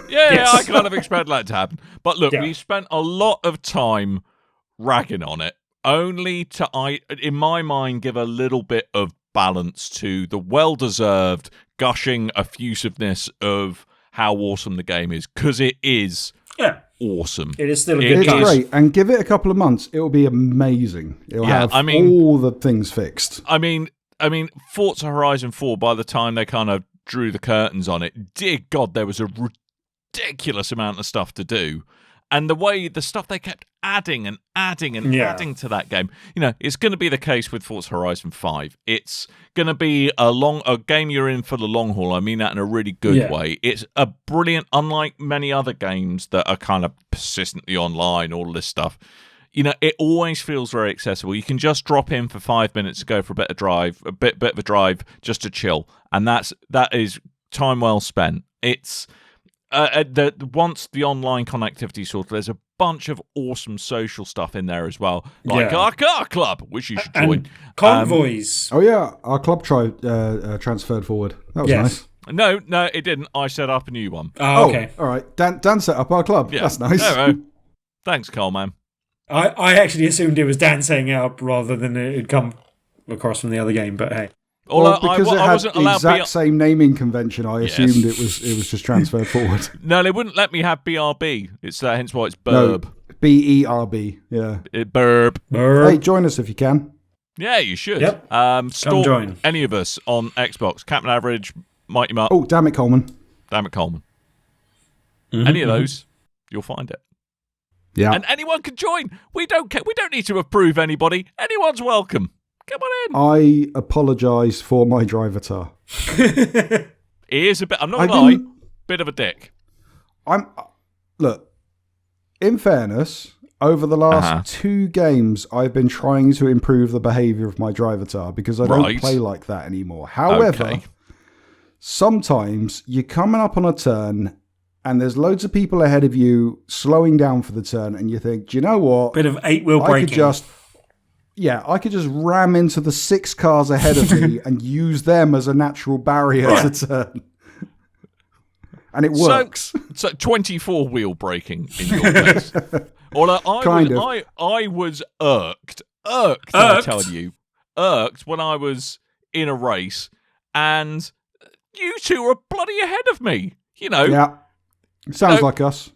Yeah, I kind of expect that to happen. But look, we spent a lot of time ragging on it, only to, in my mind, give a little bit of balance to the well-deserved gushing effusiveness of how awesome the game is, because it is awesome. It is still a good game. It's great, and give it a couple of months, it'll be amazing. It'll have all the things fixed. I mean, Forza Horizon 4, by the time they kind of drew the curtains on it, dear God, there was a ridiculous amount of stuff to do. And the stuff they kept adding and adding and adding to that game, it's going to be the case with Forza Horizon 5. It's going to be a game you're in for the long haul. I mean that in a really good way. It's a brilliant, unlike many other games that are kind of persistently online, all this stuff. It always feels very accessible. You can just drop in for 5 minutes to go for a bit of a drive, just to chill, and that is time well spent. It's once the online connectivity sorted, there's a bunch of awesome social stuff in there as well, like our car club, which you should join. And convoys. Our club transferred forward. That was nice. No, it didn't. I set up a new one. Oh, okay. All right. Dan set up our club. Yeah. That's nice. Thanks, Coleman. I actually assumed it was Dan setting it up rather than it had come across from the other game, but hey. Because it had the exact same naming convention, I assumed it was just transferred forward. No, they wouldn't let me have BRB. It's hence why it's BRB. No, BERB. Yeah. BRB. Hey, join us if you can. Yeah, you should. Yep. Come join any of us on Xbox. Captain Average, Mighty Mark. Oh, damn it, Coleman. Any of those, you'll find it. Yeah. And anyone can join. We don't care. We don't need to approve anybody. Anyone's welcome. Come on in. I apologise for my drivatar. He is a bit. I'm not gonna lie. Bit of a dick. Look. In fairness, over the last 2 games, I've been trying to improve the behaviour of my drivatar because I don't play like that anymore. However, sometimes you're coming up on a turn and there's loads of people ahead of you slowing down for the turn, and you think, do you know what? Bit of 8-wheel braking. I could just ram into the 6 cars ahead of me and use them as a natural barrier to turn. And it works. So 24-wheel braking in your case. I was irked, I'm telling you. Irked when I was in a race and you two are bloody ahead of me. Yeah. Sounds like us.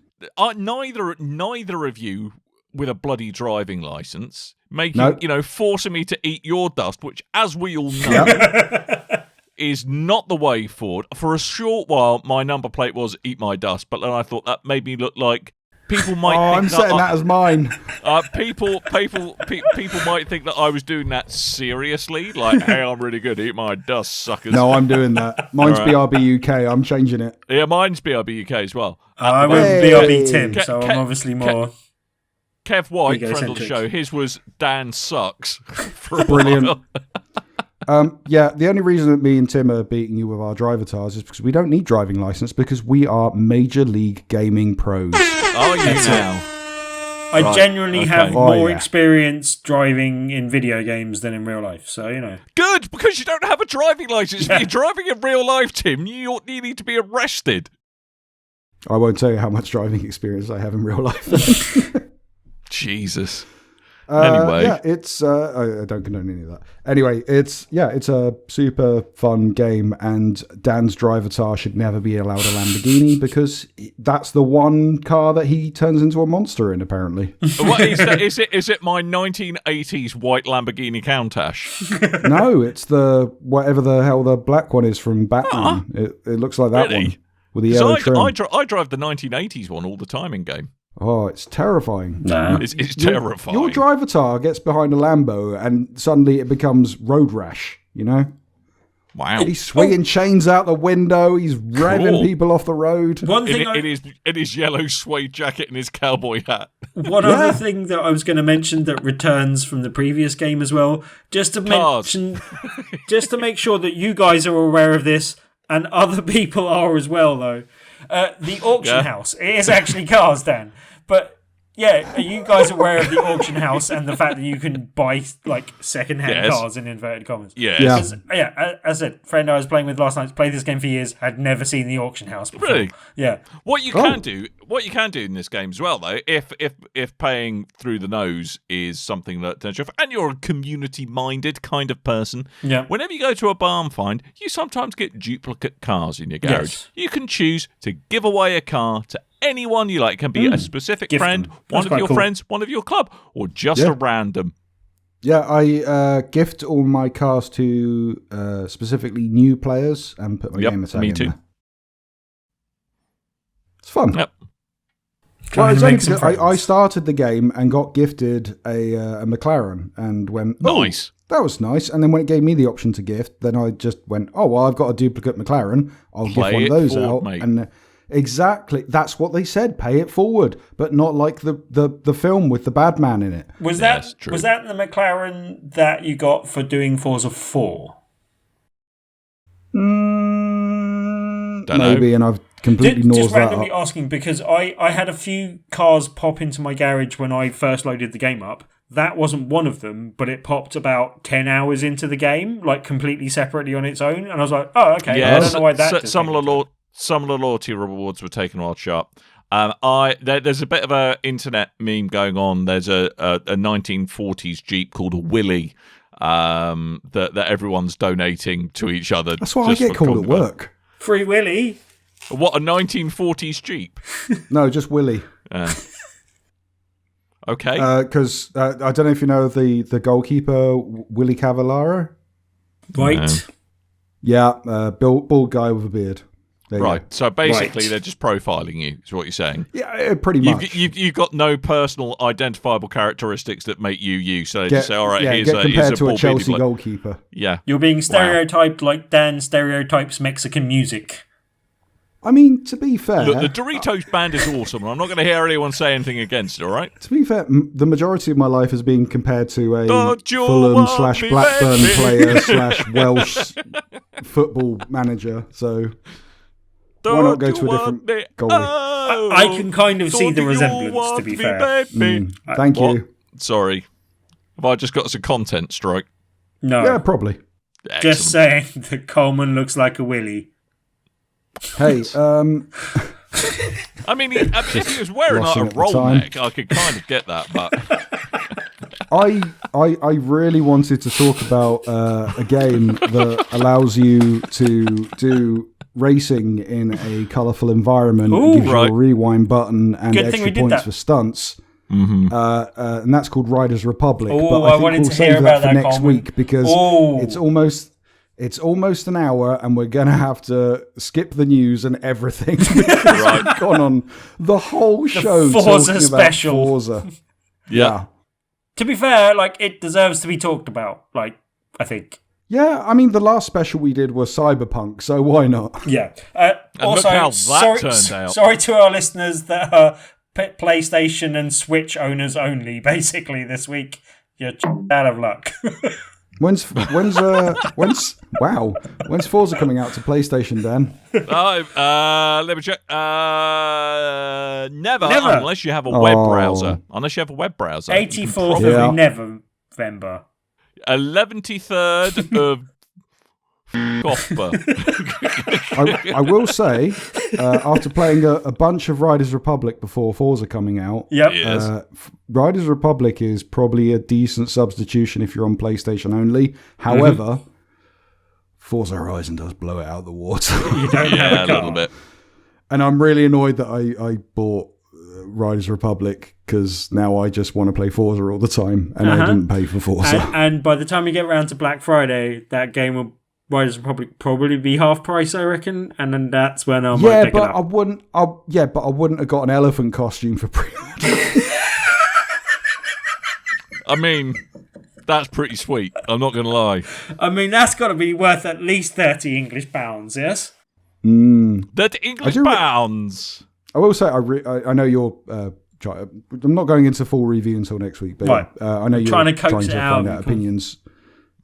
Neither of you with a bloody driving license, forcing me to eat your dust, which, as we all know, is not the way forward. For a short while, my number plate was "Eat my dust," but then I thought that made me look like people might. I'm setting that as mine. People might think that I was doing that seriously, like, "Hey, I'm really good. Eat my dust, suckers." No, I'm doing that. Mine's BRB UK. I'm changing it. Yeah, mine's BRB UK as well. I'm with BRB Tim, so I'm obviously more. Kev White, friend of the show, his was Dan Sucks. Brilliant. The only reason that me and Tim are beating you with our drivatars is because we don't need driving license because we are Major League Gaming pros. Are you now? I genuinely have more experience driving in video games than in real life, so, Good, because you don't have a driving license. If you're driving in real life, Tim, you need to be arrested. I won't tell you how much driving experience I have in real life. Jesus. Anyway. Yeah, it's I don't condone any of that. Anyway, it's a super fun game, and Dan's drivatar should never be allowed a Lamborghini because that's the one car that he turns into a monster in, apparently. What is it my 1980s white Lamborghini Countach? No, it's the whatever the hell the black one is from Batman. It looks like that one with the yellow trim. I drive the 1980s one all the time in game. Oh, it's terrifying. No. It's terrifying. Your drivatar gets behind a Lambo and suddenly it becomes road rash, you know? Wow. He's swinging chains out the window. He's revving people off the road. One thing in his yellow suede jacket and his cowboy hat. One other thing that I was going to mention that returns from the previous game as well, just to make sure that you guys are aware of this and other people are as well, though. The auction house. It is actually cars, Dan. But yeah, are you guys aware of the auction house and the fact that you can buy like second-hand cars in inverted commas? Yes. As I said, friend I was playing with last night, played this game for years, had never seen the auction house before. Really? Yeah. What you can do in this game as well, though, if paying through the nose is something that turns you off, and you're a community-minded kind of person, whenever you go to a barn find, you sometimes get duplicate cars in your garage. Yes. You can choose to give away a car to anyone you like. It can be a specific friend, one of your friends, one of your club, or just a random. Yeah, I gift all my cars to specifically new players and put my gamer tag in there. It's fun. Yep. Well, I started the game and got gifted a McLaren and went, nice. That was nice. And then when it gave me the option to gift, then I just went, I've got a duplicate McLaren. I'll gift one of those out. Mate. And exactly, that's what they said. Pay it forward, but not like the film with the bad man in it. Was that the McLaren that you got for doing Forza 4? Maybe, and I've completely nosed just that randomly up. asking because I had a few cars pop into my garage when I first loaded the game up. That wasn't one of them, but it popped about 10 hours into the game, like completely separately on its own. And I was like, oh, okay. Yeah, I don't know why that some of the loyalty rewards were taken while sharp. There's a bit of a internet meme going on. There's a 1940s Jeep called a Willy that everyone's donating to each other. That's what I get called at work. Free Willy. What, a 1940s Jeep? No, just Willy. Okay. Because I don't know if you know the goalkeeper, Willy Cavallaro. Right. No. Yeah, bald guy with a beard. Right. So basically, they're just profiling you, is what you're saying. Yeah, pretty much. You've got no personal identifiable characteristics that make you you. So they just say, all right, here's compared to a bald Chelsea goalkeeper. Yeah. You're being stereotyped like Dan stereotypes Mexican music. I mean, to be fair... Look, the Doritos band is awesome, and I'm not going to hear anyone say anything against it, all right? To be fair, the majority of my life has been compared to a Fulham/Blackburn player/Welsh football manager, so... Why not go to a different goalie? I can kind of see the resemblance, to be fair. Thank you. Sorry. Have I just got us a content strike? No. Yeah, probably. Excellent. Just saying that Coleman looks like a Willy. Hey, I mean, if he was wearing like a roll neck, I could kind of get that, but... I really wanted to talk about a game that allows you to do racing in a colourful environment, gives you a rewind button and extra points for stunts. Mm-hmm. And that's called Riders Republic. But I think we'll save that for next week because it's almost an hour and we're going to have to skip the news and everything because we've gone on the whole show Forza talking special. about Forza. Yeah. To be fair, like, it deserves to be talked about, like, I think. Yeah, I mean, the last special we did was Cyberpunk, so why not? Yeah. Also, look how that turned out. Sorry to our listeners that are PlayStation and Switch owners only, basically, this week. You're out of luck. When's Forza coming out to PlayStation, Dan? Let me check. Never, unless you have a web browser. Unless you have a web browser. 84th of November. 11th of Copper. I will say, after playing a bunch of Riders Republic before Forza coming out, Yes. Riders Republic is probably a decent substitution if you're on PlayStation only. However, Forza Horizon does blow it out of the water. You don't have a car. little bit. And I'm really annoyed that I bought Riders Republic because now I just want to play Forza all the time, and I didn't pay for Forza. And by the time you get around to Black Friday, that game will Riders Republic probably be half price, I reckon, and then that's when I might pick it up. I wouldn't have got an elephant costume for pre-order. I mean, that's pretty sweet. I'm not going to lie. I mean, that's got to be worth at least 30 English pounds, yes? That English pounds. I will say, I know you're. I'm not going into full review until next week, but right. I know you're trying to find out opinions.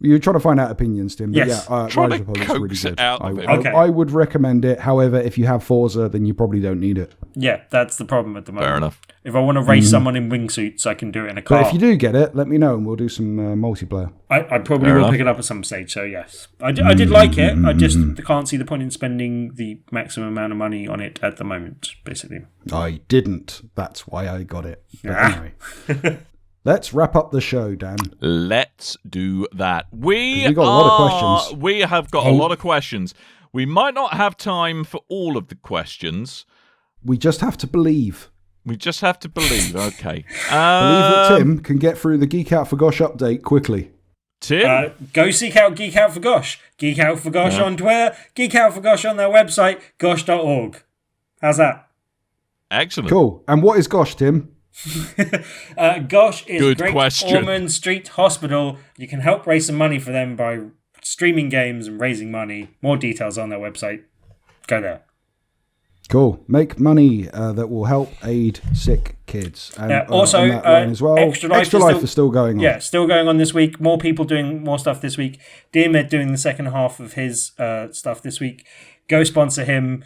You're trying to find out opinions, Tim. But yes. Trying Riders to Republic's coax really it good. out of him. Okay. I would recommend it. However, if you have Forza, then you probably don't need it. Yeah, that's the problem at the moment. Fair enough. If I want to race someone in wingsuits, I can do it in a car. But if you do get it, let me know and we'll do some multiplayer. I probably will pick it up at some stage, so yes. I did like it. I just can't see the point in spending the maximum amount of money on it at the moment, basically. I didn't. That's why I got it. But anyway. Let's wrap up the show, Dan. Let's do that. We got a lot of questions. We have got a lot of questions. We might not have time for all of the questions. We just have to believe. We just have to believe. Okay. Believe that Tim can get through the Geek Out for Gosh update quickly. Tim? Go seek out Geek Out for Gosh. Geek Out for Gosh on Twitter. Geek Out for Gosh on their website, gosh.org. How's that? Excellent. Cool. And what is Gosh, Tim? Gosh is Good Great question. Ormond Street Hospital. You can help raise some money for them by streaming games and raising money. More details on their website. Go there. Cool. Make money that will help aid sick kids. And also, on that line as well, Extra Life is still going on. Yeah, still going on this week. More people doing more stuff this week. Dearmed doing the second half of his stuff this week. Go sponsor him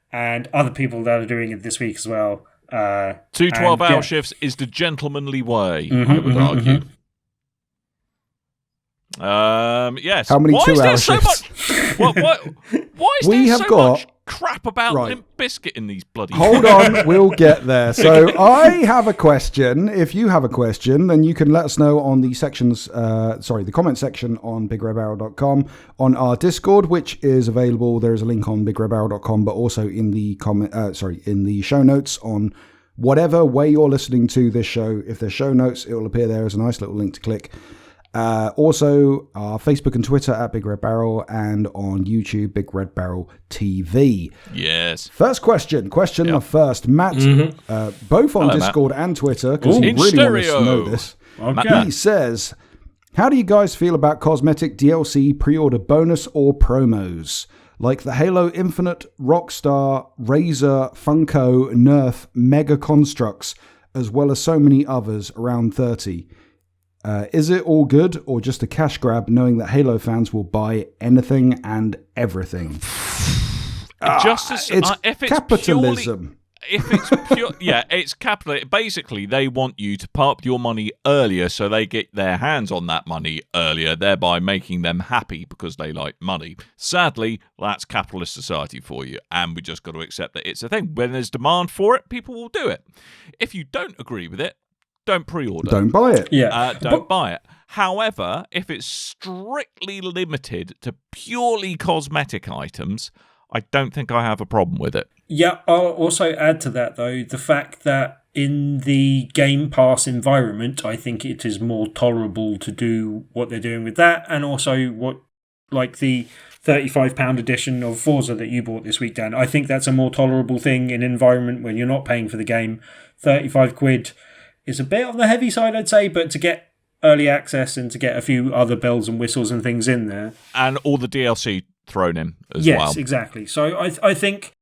and other people that are doing it this week as well. 2 12-hour shifts is the gentlemanly way, I would argue. Yes. How many 2-hour shifts? Why is there so much crap about Limp Bizkit in these bloody... Hold on, we'll get there. So I have a question. If you have a question, then you can let us know on the the comment section on BigRedBarel.com, on our Discord, which is available. There is a link on BigRedBarel.com, but also in the in the show notes on whatever way you're listening to this show. If there's show notes, it will appear there as a nice little link to click. Also, our Facebook and Twitter at Big Red Barrel, and on YouTube, Big Red Barrel TV. Yes. First question the first. Matt, both on Discord and Twitter, because he really wants to know this. Okay. He says, how do you guys feel about cosmetic DLC pre-order bonus or promos? Like the Halo Infinite, Rockstar, Razer, Funko, Nerf, Mega Constructs, as well as so many others, around 30. Is it all good or just a cash grab, knowing that Halo fans will buy anything and everything? If it's capitalism. If it's pure, it's capital. Basically, they want you to park your money earlier so they get their hands on that money earlier, thereby making them happy because they like money. Sadly, that's capitalist society for you, and we just got to accept that it's a thing. When there's demand for it, people will do it. If you don't agree with it, don't pre-order. Don't buy it. Yeah. Don't buy it. However, if it's strictly limited to purely cosmetic items, I don't think I have a problem with it. Yeah, I'll also add to that, though, the fact that in the Game Pass environment, I think it is more tolerable to do what they're doing with that, and also like the £35 edition of Forza that you bought this week, Dan. I think that's a more tolerable thing in an environment when you're not paying for the game. 35 quid is a bit on the heavy side, I'd say, but to get early access and to get a few other bells and whistles and things in there. And all the DLC thrown in as well. Yes, exactly. So I think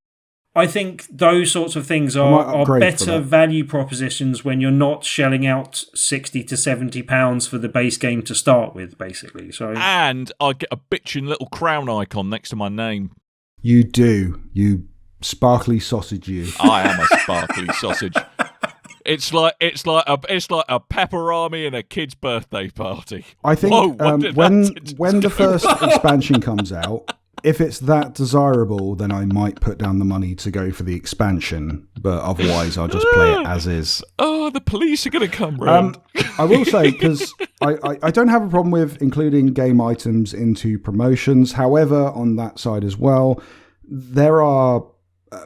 those sorts of things are better value propositions when you're not shelling out £60 to £70 for the base game to start with, basically. So and I get a bitchin' little crown icon next to my name. You do. You sparkly sausage, you. I am a sparkly sausage. It's like a pepperami and a kid's birthday party. I think when the first expansion comes out, if it's that desirable, then I might put down the money to go for the expansion. But otherwise, I'll just play it as is. Oh, the police are going to come round. I will say, because I don't have a problem with including game items into promotions. However, on that side as well, there are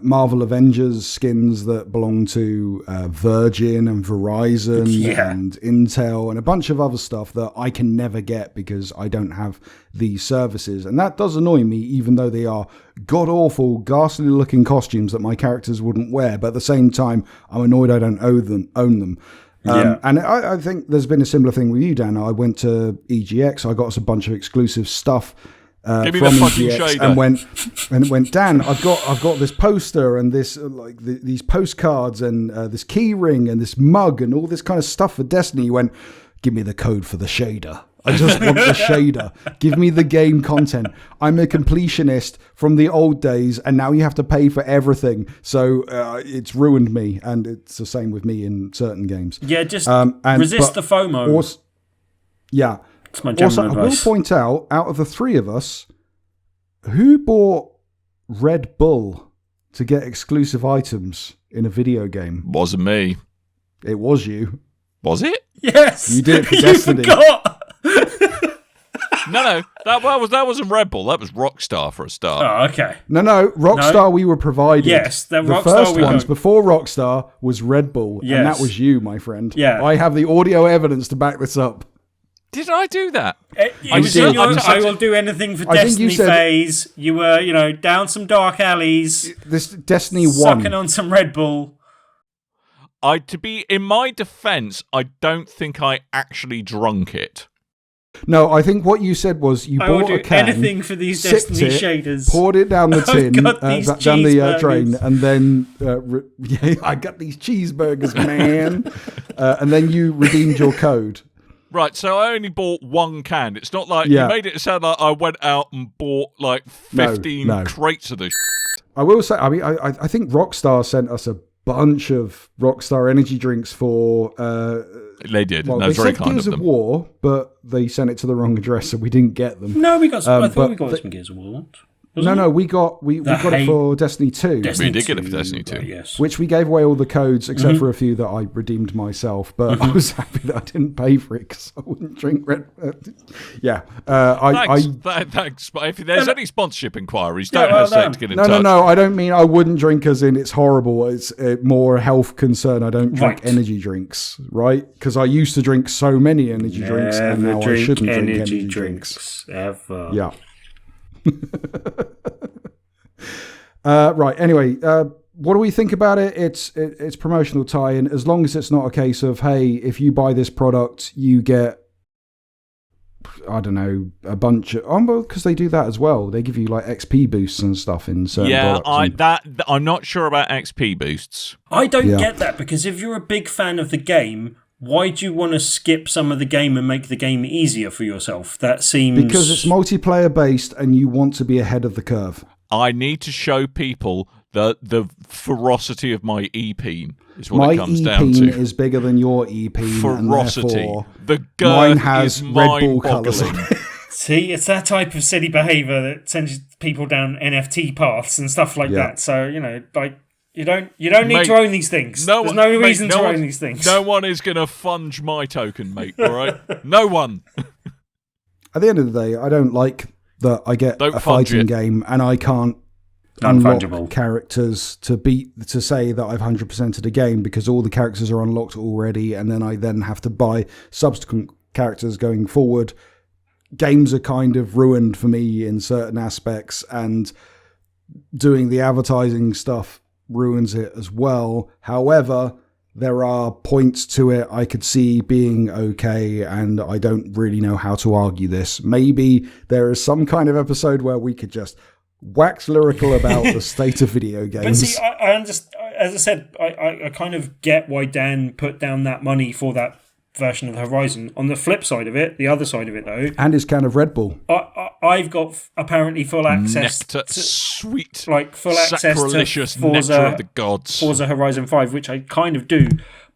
Marvel Avengers skins that belong to Virgin and Verizon and Intel and a bunch of other stuff that I can never get because I don't have these services. And that does annoy me, even though they are god-awful, ghastly looking costumes that my characters wouldn't wear. But at the same time, I'm annoyed I don't own them. And I think there's been a similar thing with you, Dan. I went to EGX, I got us a bunch of exclusive stuff Give me from the fucking EGX shader. and went, Dan, I've got this poster and this these postcards and this key ring and this mug and all this kind of stuff for Destiny. He went, give me the code for the shader. I just want the shader. Give me the game content. I'm a completionist from the old days, and now you have to pay for everything. So it's ruined me, and it's the same with me in certain games. Yeah, just resist the FOMO. Also, I will point out of the three of us, who bought Red Bull to get exclusive items in a video game? Wasn't me. It was you. Was it? Yes. You did it for Destiny. No, that wasn't Red Bull. That was Rockstar for a start. Oh, okay. No, Rockstar we were provided. Yes, the first ones before Rockstar was Red Bull, and that was you, my friend. Yeah. I have the audio evidence to back this up. Did I do that? I will do anything for Destiny phase. You were, down some dark alleys. This Destiny 1. Sucking on some Red Bull. To be in my defense, I don't think I actually drunk it. No, I think what you said was you bought a can, anything for these Destiny shaders, poured it down the tin, down the drain, and then I got these cheeseburgers, man. And then you redeemed your code. Right, so I only bought one can. It's not like you made it sound like I went out and bought like 15 crates of this. I will say, I think Rockstar sent us a bunch of Rockstar energy drinks for. They did. Well, that was very kind Gears of them. of War, but they sent it to the wrong address, so we didn't get them. No, we got. I thought we got some Gears of War. No, we got it for Destiny 2. We did get it for Destiny 2. Yes. Which we gave away all the codes, except for a few that I redeemed myself. But I was happy that I didn't pay for it because I wouldn't drink Red. Thanks. But if there's any sponsorship inquiries, don't hesitate to get in touch. No. I don't mean I wouldn't drink as in it's horrible. It's more a health concern. I don't drink energy drinks, right? Because I used to drink so many energy drinks, and now I shouldn't drink energy drinks. Ever. Yeah. Right. Anyway, what do we think about it? It's promotional tie-in. As long as it's not a case of, hey, if you buy this product, you get, I don't know, a bunch of, because they do that as well. They give you like XP boosts and stuff in certain products. I'm not sure about XP boosts. I don't get that, because if you're a big fan of the game, why do you want to skip some of the game and make the game easier for yourself? That seems... Because it's multiplayer based and you want to be ahead of the curve. I need to show people the ferocity of my E-peen is what it comes down to. My E-peen is bigger than your E-peen. Ferocity. The girth mine has is Red Bull colours on it. See, it's that type of silly behaviour that sends people down NFT paths and stuff like that. So, like... You don't need to own these things. There's no reason to own these things. No one is going to funge my token, mate, all right? No one. At the end of the day, I don't like that I get a fighting game and I can't unlock characters to say that I've 100%ed the game because all the characters are unlocked already, and then I have to buy subsequent characters going forward. Games are kind of ruined for me in certain aspects, and doing the advertising stuff ruins it as well. However, there are points to it I could see being okay, and I don't really know how to argue this. Maybe there is some kind of episode where we could just wax lyrical about the state of video games. But see, I understand, as I said, I kind of get why Dan put down that money for that version of Horizon. On the flip side of it, the other side of it though, and his can of Red Bull, I've got apparently full access to sweet, like full access to nectar of the gods, Forza Horizon 5, which I kind of do.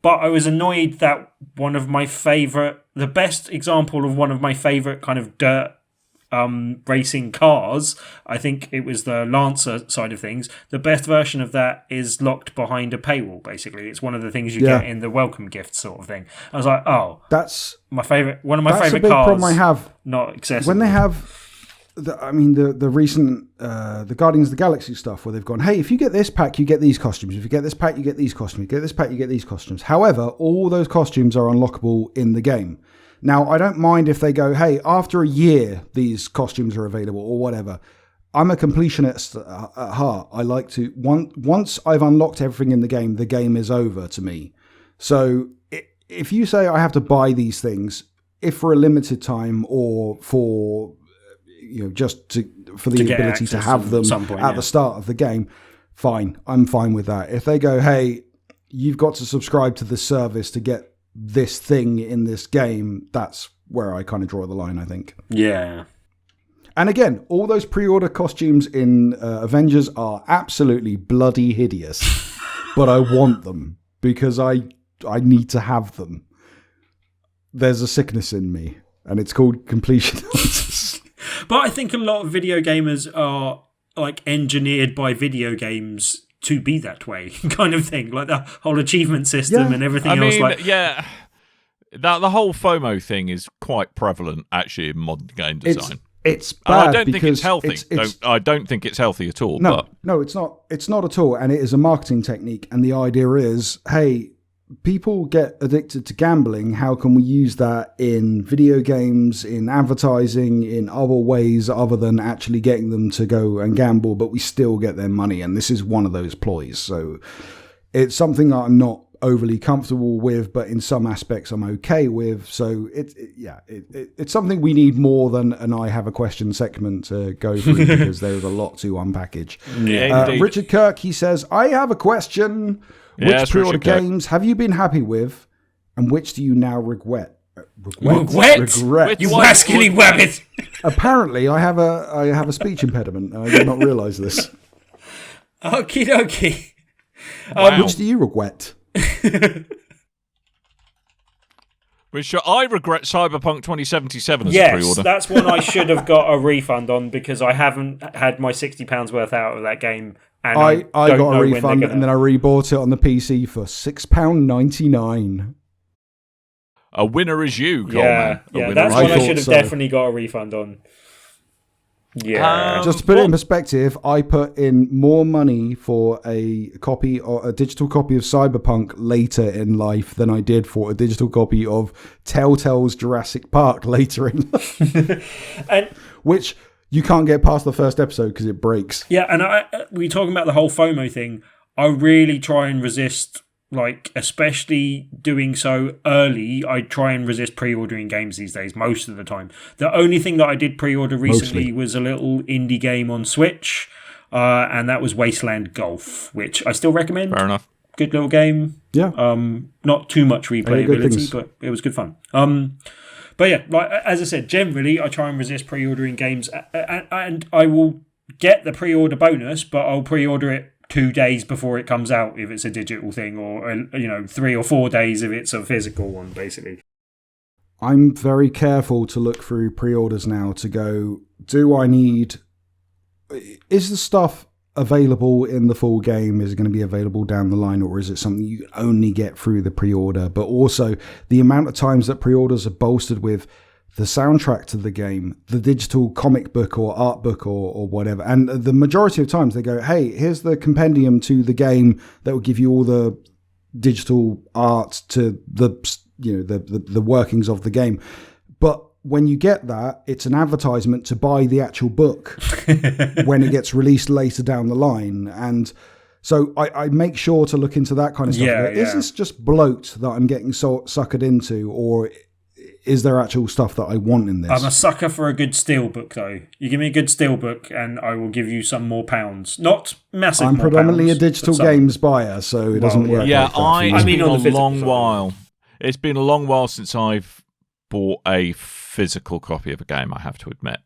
But I was annoyed that the best example of one of my favourite kind of dirt racing cars, I think it was the Lancer side of things, the best version of that is locked behind a paywall, basically. It's one of the things you get in the welcome gift sort of thing. I was like, oh, that's one of my favourite cars. That's a big problem I have. Not accessible. When they have the recent the Guardians of the Galaxy stuff where they've gone, hey, if you get this pack, you get these costumes. If you get this pack, you get these costumes. If you get this pack, you get these costumes. However, all those costumes are unlockable in the game. Now, I don't mind if they go, hey, after a year, these costumes are available or whatever. I'm a completionist at heart. I like to, once I've unlocked everything in the game is over to me. So if you say I have to buy these things, if for a limited time or for, for the ability to have them at the start of the game, fine. I'm fine with that. If they go, hey, you've got to subscribe to this service to get this thing in this game, that's where I kind of draw the line, I think. Yeah. And again, all those pre-order costumes in Avengers are absolutely bloody hideous, but I want them because I need to have them. There's a sickness in me, and it's called completion. But I think a lot of video gamers are like engineered by video games to be that way, kind of thing, like the whole achievement system and everything else. The whole FOMO thing is quite prevalent actually in modern game design. It's bad. I don't think it's healthy. I don't think it's healthy at all. No, it's not. It's not at all, and it is a marketing technique. And the idea is, hey, people get addicted to gambling. How can we use that in video games, in advertising, in other ways other than actually getting them to go and gamble, but we still get their money? And this is one of those ploys. So it's something that I'm not overly comfortable with, but in some aspects I'm okay with. So it's something we need more than an I have a question segment to go through because there's a lot to unpackage. Richard Kirk, he says, I have a question. Which pre-order games have you been happy with, and which do you now regret? Regret. You masculine rabbit. Apparently, I have a speech impediment, and I did not realise this. Okie dokie. Wow. Which do you regret? Which I regret Cyberpunk 2077 as a pre-order. Yes, that's one I should have got a refund on because I haven't had my £60 worth out of that game. And I got a refund and then I rebought it on the PC for £6.99. A winner is you, Coleman. Yeah, that's one I should have definitely got a refund on. Yeah. Just to put it in perspective, I put in more money for a copy or a digital copy of Cyberpunk later in life than I did for a digital copy of Telltale's Jurassic Park later in life. Which you can't get past the first episode because it breaks. Yeah, and we talking about the whole FOMO thing. I really try and resist, like, especially doing so early. I try and resist pre-ordering games these days most of the time. The only thing that I did pre-order recently was a little indie game on Switch, and that was Wasteland Golf, which I still recommend. Fair enough. Good little game. Yeah. Not too much replayability, but it was good fun. But yeah, like as I said, generally I try and resist pre-ordering games, and I will get the pre-order bonus, but I'll pre-order it 2 days before it comes out if it's a digital thing, or 3 or 4 days if it's a physical one, basically. I'm very careful to look through pre-orders now to go, is the stuff available in the full game? Is it going to be available down the line, or is it something you only get through the pre-order? But also the amount of times that pre-orders are bolstered with the soundtrack to the game, the digital comic book or art book or whatever. And the majority of times they go, hey, here's the compendium to the game that will give you all the digital art to the workings of the game. But when you get that, it's an advertisement to buy the actual book when it gets released later down the line. And so I make sure to look into that kind of stuff. Is this just bloat that I'm getting suckered into, or is there actual stuff that I want in this? I'm a sucker for a good steelbook, though. You give me a good steelbook and I will give you some more pounds. Not massive. I'm predominantly a digital games buyer, so it doesn't work. Yeah, it's been a long while. It's been a long while since I've bought a physical copy of a game, I have to admit.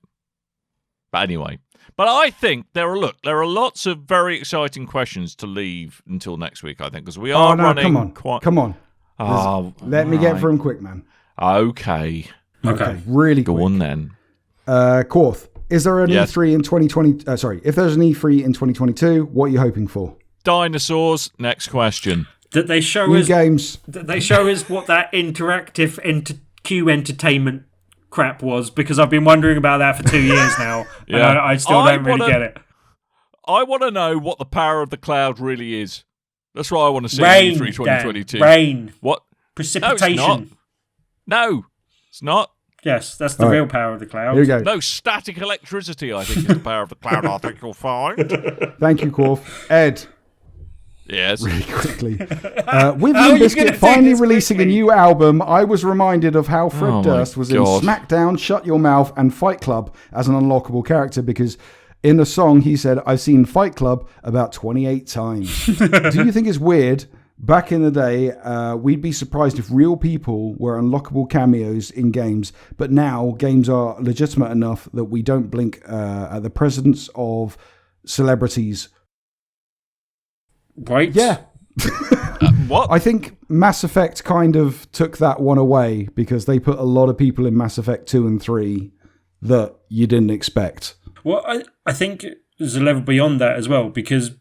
But anyway, I think there are lots of very exciting questions to leave until next week, I think, because we are running Come on. Let me get through them quick, man. Okay. Really quick. Go on then. Korth, is there an E3 in 2020? If there's an E3 in 2022, what are you hoping for? Dinosaurs. Next question. That they show New us games. That they show us what that interactive Q entertainment crap was, because I've been wondering about that for 2 years now, and I still don't really get it. I want to know what the power of the cloud really is. That's what I want to see Rain, in E3 2022. Dan, rain. What? Precipitation. No, it's not. Yes, that's the real power of the cloud. Here we go. No, static electricity, I think, is the power of the cloud. I think you'll find. Thank you, Korth. Ed. Yes. Really quickly. With Limp Bizkit finally releasing a new album, I was reminded of how Fred Durst was in SmackDown, Shut Your Mouth, and Fight Club as an unlockable character, because in the song he said, I've seen Fight Club about 28 times. Do you think it's weird? Back in the day, we'd be surprised if real people were unlockable cameos in games, but now games are legitimate enough that we don't blink at the presence of celebrities. Right? Yeah. What? I think Mass Effect kind of took that one away, because they put a lot of people in Mass Effect 2 and 3 that you didn't expect. Well, I think there's a level beyond that as well, because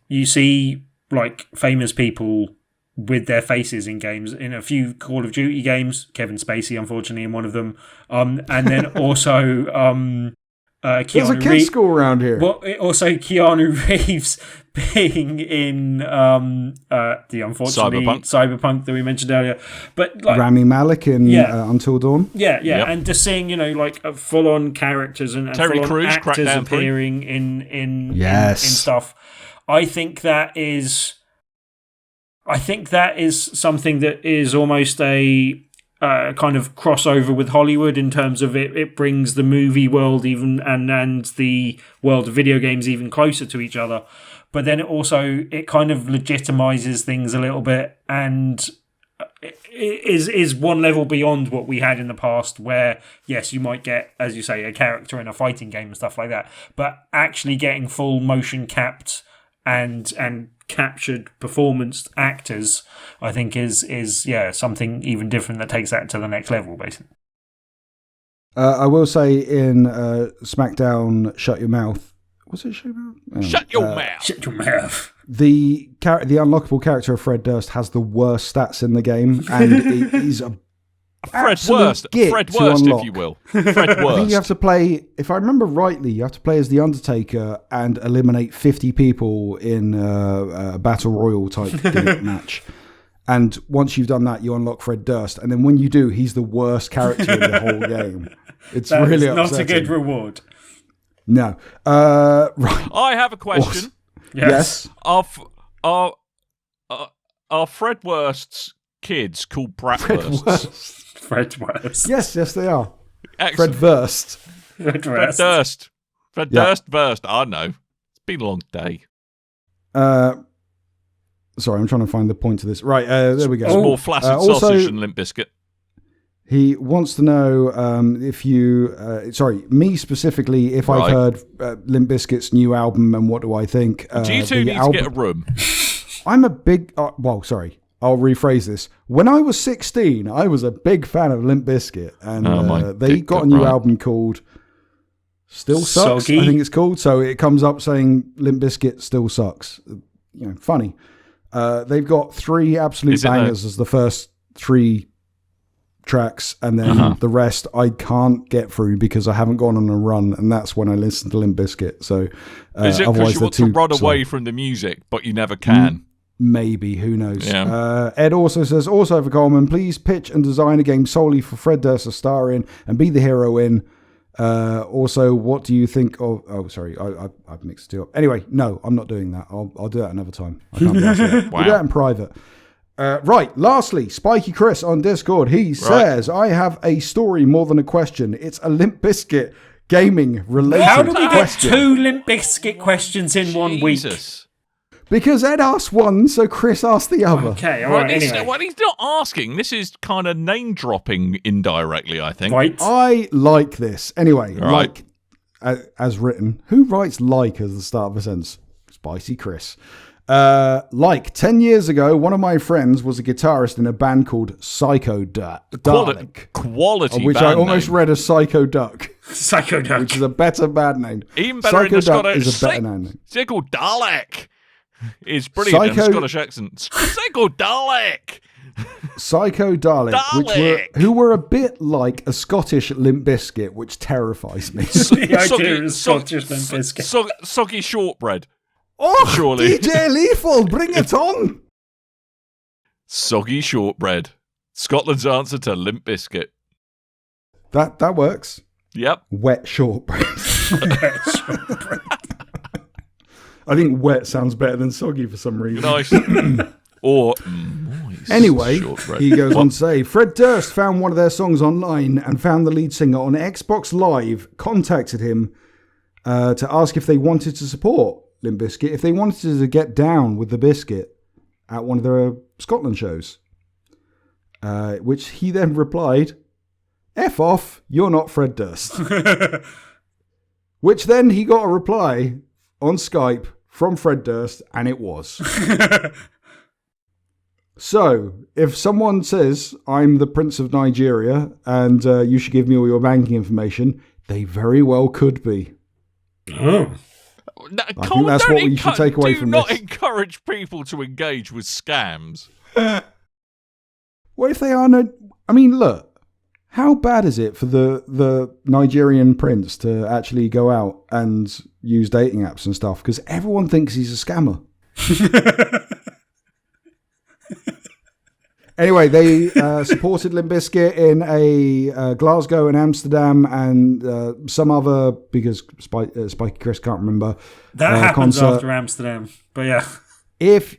you see like famous people with their faces in games, in a few Call of Duty games, Kevin Spacey unfortunately in one of them, and then also Keanu There's a kids' school around here. Well, also Keanu Reeves being in the unfortunately Cyberpunk that we mentioned earlier, but like Rami Malek in Until Dawn. Yeah, and just seeing like full-on characters and Terry full-on Crews, actors appearing in stuff. I think that is something that is almost a kind of crossover with Hollywood, in terms of it brings the movie world even and the world of video games even closer to each other. But then it kind of legitimizes things a little bit, and is one level beyond what we had in the past, where yes, you might get, as you say, a character in a fighting game and stuff like that, but actually getting full motion capped and captured performance actors, I think is something even different that takes that to the next level, basically. I will say in SmackDown, Shut Your Mouth. Was it Shut Your Mouth? Shut your mouth. Shut your mouth. The unlockable character of Fred Durst has the worst stats in the game, and he's a Fred Worst, if you will. Fred Worst. I think you have to play, if I remember rightly, you have to play as The Undertaker and eliminate 50 people in a Battle Royal type match. And once you've done that, you unlock Fred Durst. And then when you do, he's the worst character in the whole game. It's really upsetting. Not a good reward. No. Right. I have a question. Yes. Are Fred Worst's kids called Bratwursts? Fred Worst. Yes, they are. Excellent. Fred Durst. Fred Durst. Fred Durst Burst. I know. It's been a long day. Sorry, I'm trying to find the point to this. Right, there we go. It's more flaccid sausage than Limp Bizkit. He wants to know if you... me specifically, if I've heard Limp Bizkit's new album and what do I think. Do you two need to get a room? I'm a big... I'll rephrase this. When I was 16, I was a big fan of Limp Bizkit, and they got a new album called Still Sucks, Soggy. I think it's called. So it comes up saying Limp Bizkit still sucks. Funny. They've got 3 absolute bangers as the first 3 tracks, and then the rest I can't get through because I haven't gone on a run, and that's when I listen to Limp Bizkit. So is it because you want to run away from the music, but you never can? Maybe, who knows? Yeah. Ed also says, also for Coleman, please pitch and design a game solely for Fred Durst to star in and be the hero in. Also, what do you think of... Oh, sorry, I've mixed it up. Anyway, no, I'm not doing that. I'll do that another time. I can't be asked for that. Wow. We'll do that in private. Right, lastly, Spiky Chris on Discord. He says, I have a story more than a question. It's a Limp Bizkit gaming related question. How do we get 2 Limp Bizkit questions in 1 week? Because Ed asked one, so Chris asked the other. Okay, all right. Anyway. Well, he's not asking. This is kind of name dropping indirectly, I think. Right. I like this. Anyway, like as written. Who writes like as the start of a sentence? Spicy Chris. Like 10 years ago, one of my friends was a guitarist in a band called Psycho Dalek. Quality which band I almost name. read as Psycho Duck. Psycho Duck. Which is a better band name. Even better Psycho in the Duck Scottish. is a better name. Psycho Dalek is brilliant in a Scottish accent. Psycho Dalek. Psycho Dalek, who were a bit like a Scottish Limp Bizkit, which terrifies me. The idea of Scottish Limp Bizkit. Soggy shortbread. Oh, surely. DJ Lethal, bring it on! Soggy shortbread. Scotland's answer to Limp Bizkit. That works. Yep. Wet shortbread. Wet shortbread. I think wet sounds better than soggy for some reason. Nice. Or moist. Anyway, shortbread. he goes on to say, Fred Durst found one of their songs online and found the lead singer on Xbox Live, contacted him to ask if they wanted to support Limp Bizkit, if they wanted to get down with the biscuit at one of their Scotland shows. Which he then replied, F off, you're not Fred Durst. Which then he got a reply on Skype from Fred Durst, and it was. So, if someone says, I'm the Prince of Nigeria, and you should give me all your banking information, they very well could be. Oh. No, I think that's what you should take away from this. Do not encourage people to engage with scams. What if they are no... I mean, look, how bad is it for the Nigerian prince to actually go out and use dating apps and stuff? Because everyone thinks he's a scammer. Anyway, they supported Limp Bizkit in a Glasgow and Amsterdam and some other, because Spiky Chris can't remember. That happens concert. after Amsterdam, but yeah. If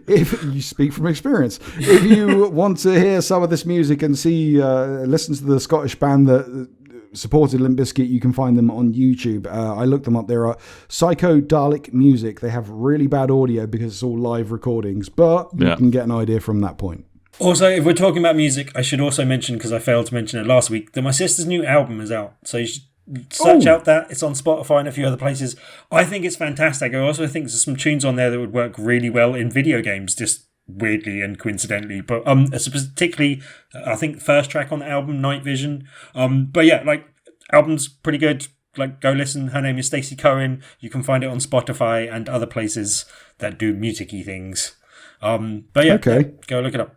you speak from experience, if you want to hear some of this music and listen to the Scottish band that supported Limp Bizkit, you can find them on YouTube. I looked them up. There are Psycho Dalek Music. They have really bad audio because it's all live recordings, but you can get an idea from that point. Also, if we're talking about music, I should also mention, because I failed to mention it last week, that my sister's new album is out. So you should search out that. It's on Spotify and a few other places. I think it's fantastic. I also think there's some tunes on there that would work really well in video games, just weirdly and coincidentally. But particularly, I think the first track on the album, Night Vision. But yeah, like, album's pretty good. Like, go listen. Her name is Stacey Cohen. You can find it on Spotify and other places that do music-y things. But yeah, go look it up.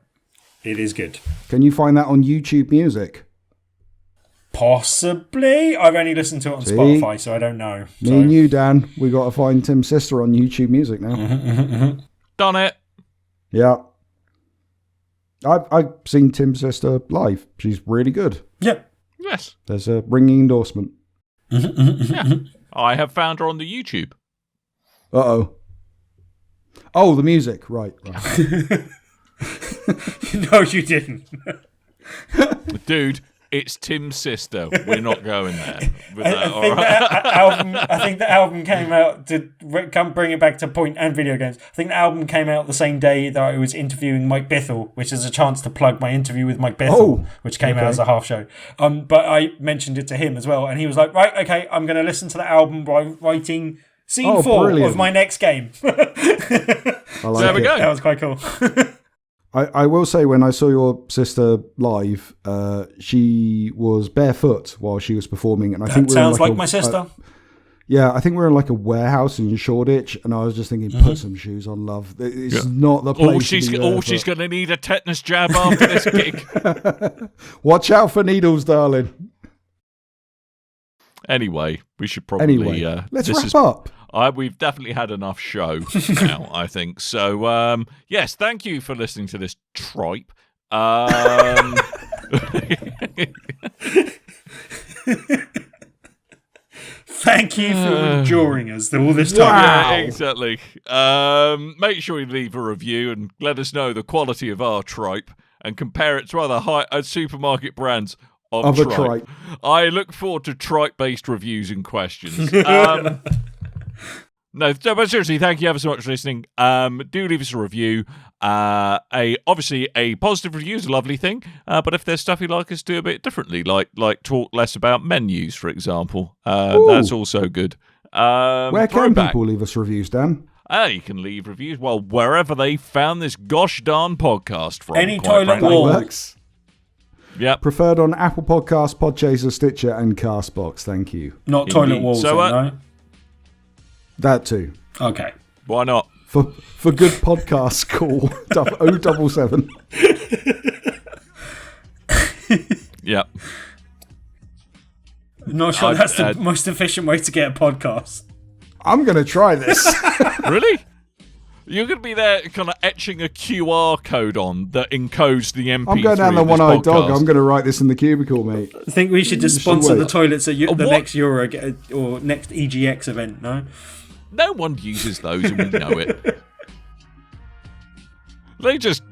It is good. Can you find that on YouTube Music? Possibly. I've only listened to it on Spotify, so I don't know. Me and you, Dan, we got to find Tim's sister on YouTube Music now. Done it. Yeah. I've seen Tim's sister live. She's really good. Yeah. Yes. There's a ringing endorsement. Yeah. I have found her on the YouTube. Uh-oh. Oh, the music. Right. No, you didn't. Dude, it's Tim's sister. We're not going there. I think the album came out to bring it back to point and video games. I think the album came out the same day that I was interviewing Mike Bithell, which is a chance to plug my interview with Mike Bithell, which came out as a half show. But I mentioned it to him as well, and he was like, right, okay, I'm going to listen to the album while writing scene 4 of my next game. There we go. That was quite cool. I will say, when I saw your sister live, she was barefoot while she was performing, and I think sounds like my sister. I think we were in like a warehouse in Shoreditch, and I was just thinking, put some shoes on, love. It's not the place. She's going to need a tetanus jab after this gig. Watch out for needles, darling. Anyway, we should probably let's wrap up. We've definitely had enough show now, I think. So, yes, thank you for listening to this tripe. Thank you for enduring us all this time. Wow. Yeah, exactly. Make sure you leave a review and let us know the quality of our tripe and compare it to other supermarket brands of tripe. Tripe. I look forward to tripe-based reviews and questions. No, but seriously, thank you ever so much for listening. Do leave us a review. Obviously, a positive review is a lovely thing. But if there's stuff you'd like us to do a bit differently, like talk less about menus, for example, that's also good. Where can people leave us reviews, Dan? You can leave reviews, well, wherever they found this gosh darn podcast from. Any toilet frankly. wall. Works. Yep. Preferred on Apple Podcasts, Podchaser, Stitcher, and Castbox. Thank you. Not Indeed. toilet walls, So, no? That too. Okay. Why not? For good podcasts, call 077. Yep. Not sure that's the most efficient way to get a podcast. I'm going to try this. Really? You're going to be there kind of etching a QR code on that encodes the MP3 I'm going down the of this one-eyed dog. podcast. I'm going to write this in the cubicle, mate. I think we should just sponsor the toilets at the What? next Euro or next EGX event, no? No one uses those, and we know it. They just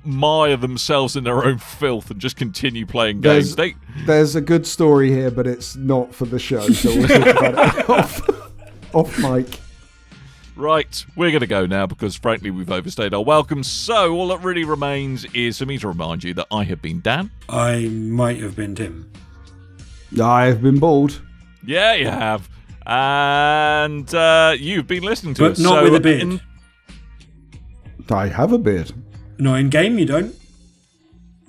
mire themselves in their own filth and just continue playing games. There's a good story here, but it's not for the show, so we'll talk about it off mic. Right, we're going to go now because, frankly, we've overstayed our welcome. So all that really remains is for me to remind you that I have been Dan. I might have been Tim. I've been bald. Yeah, you have. And you've been listening to us. But not with a beard. I have a beard. Not in game, you don't.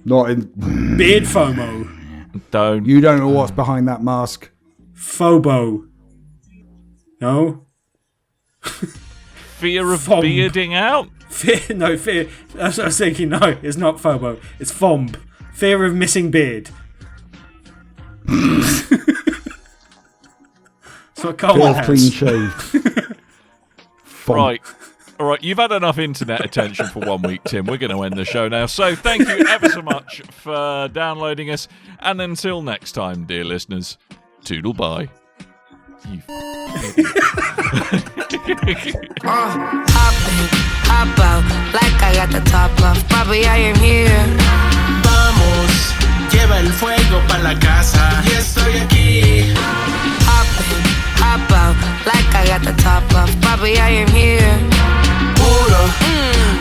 Not in... Beard FOMO. Don't. You don't know what's behind that mask. Phobo. No? Fear of Fomb. bearding out? Fear. That's what I was thinking. No, it's not Phobo. It's Fomb. Fear of missing beard. So Coleman has. Clean shaved. Right. All right, you've had enough internet attention for 1 week, Tim. We're going to end the show now. So thank you ever so much for downloading us. And until next time, dear listeners, toodle bye. Hop out, like I got the top off. Bobby, I am here. Vamos, lleva el fuego pa' la casa. Y estoy aquí. Hop out, like I got the top off. Bobby, I am here.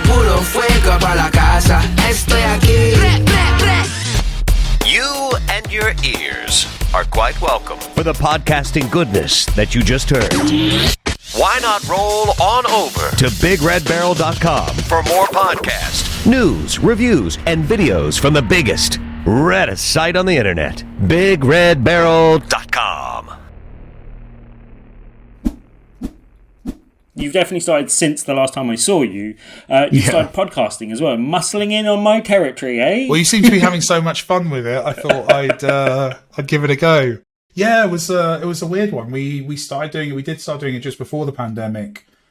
Puro fuego pa' la casa. Estoy aquí. You and your ears are quite welcome for the podcasting goodness that you just heard. Why not roll on over to BigRedBarel.com for more podcasts, news, reviews, and videos from the biggest, reddest site on the internet, BigRedBarel.com. You've definitely started since the last time I saw you. You started podcasting as well, muscling in on my territory, eh? Well, you seem to be having so much fun with it. I thought I'd give it a go. Yeah, it was a weird one. We started doing it. We did start doing it just before the pandemic,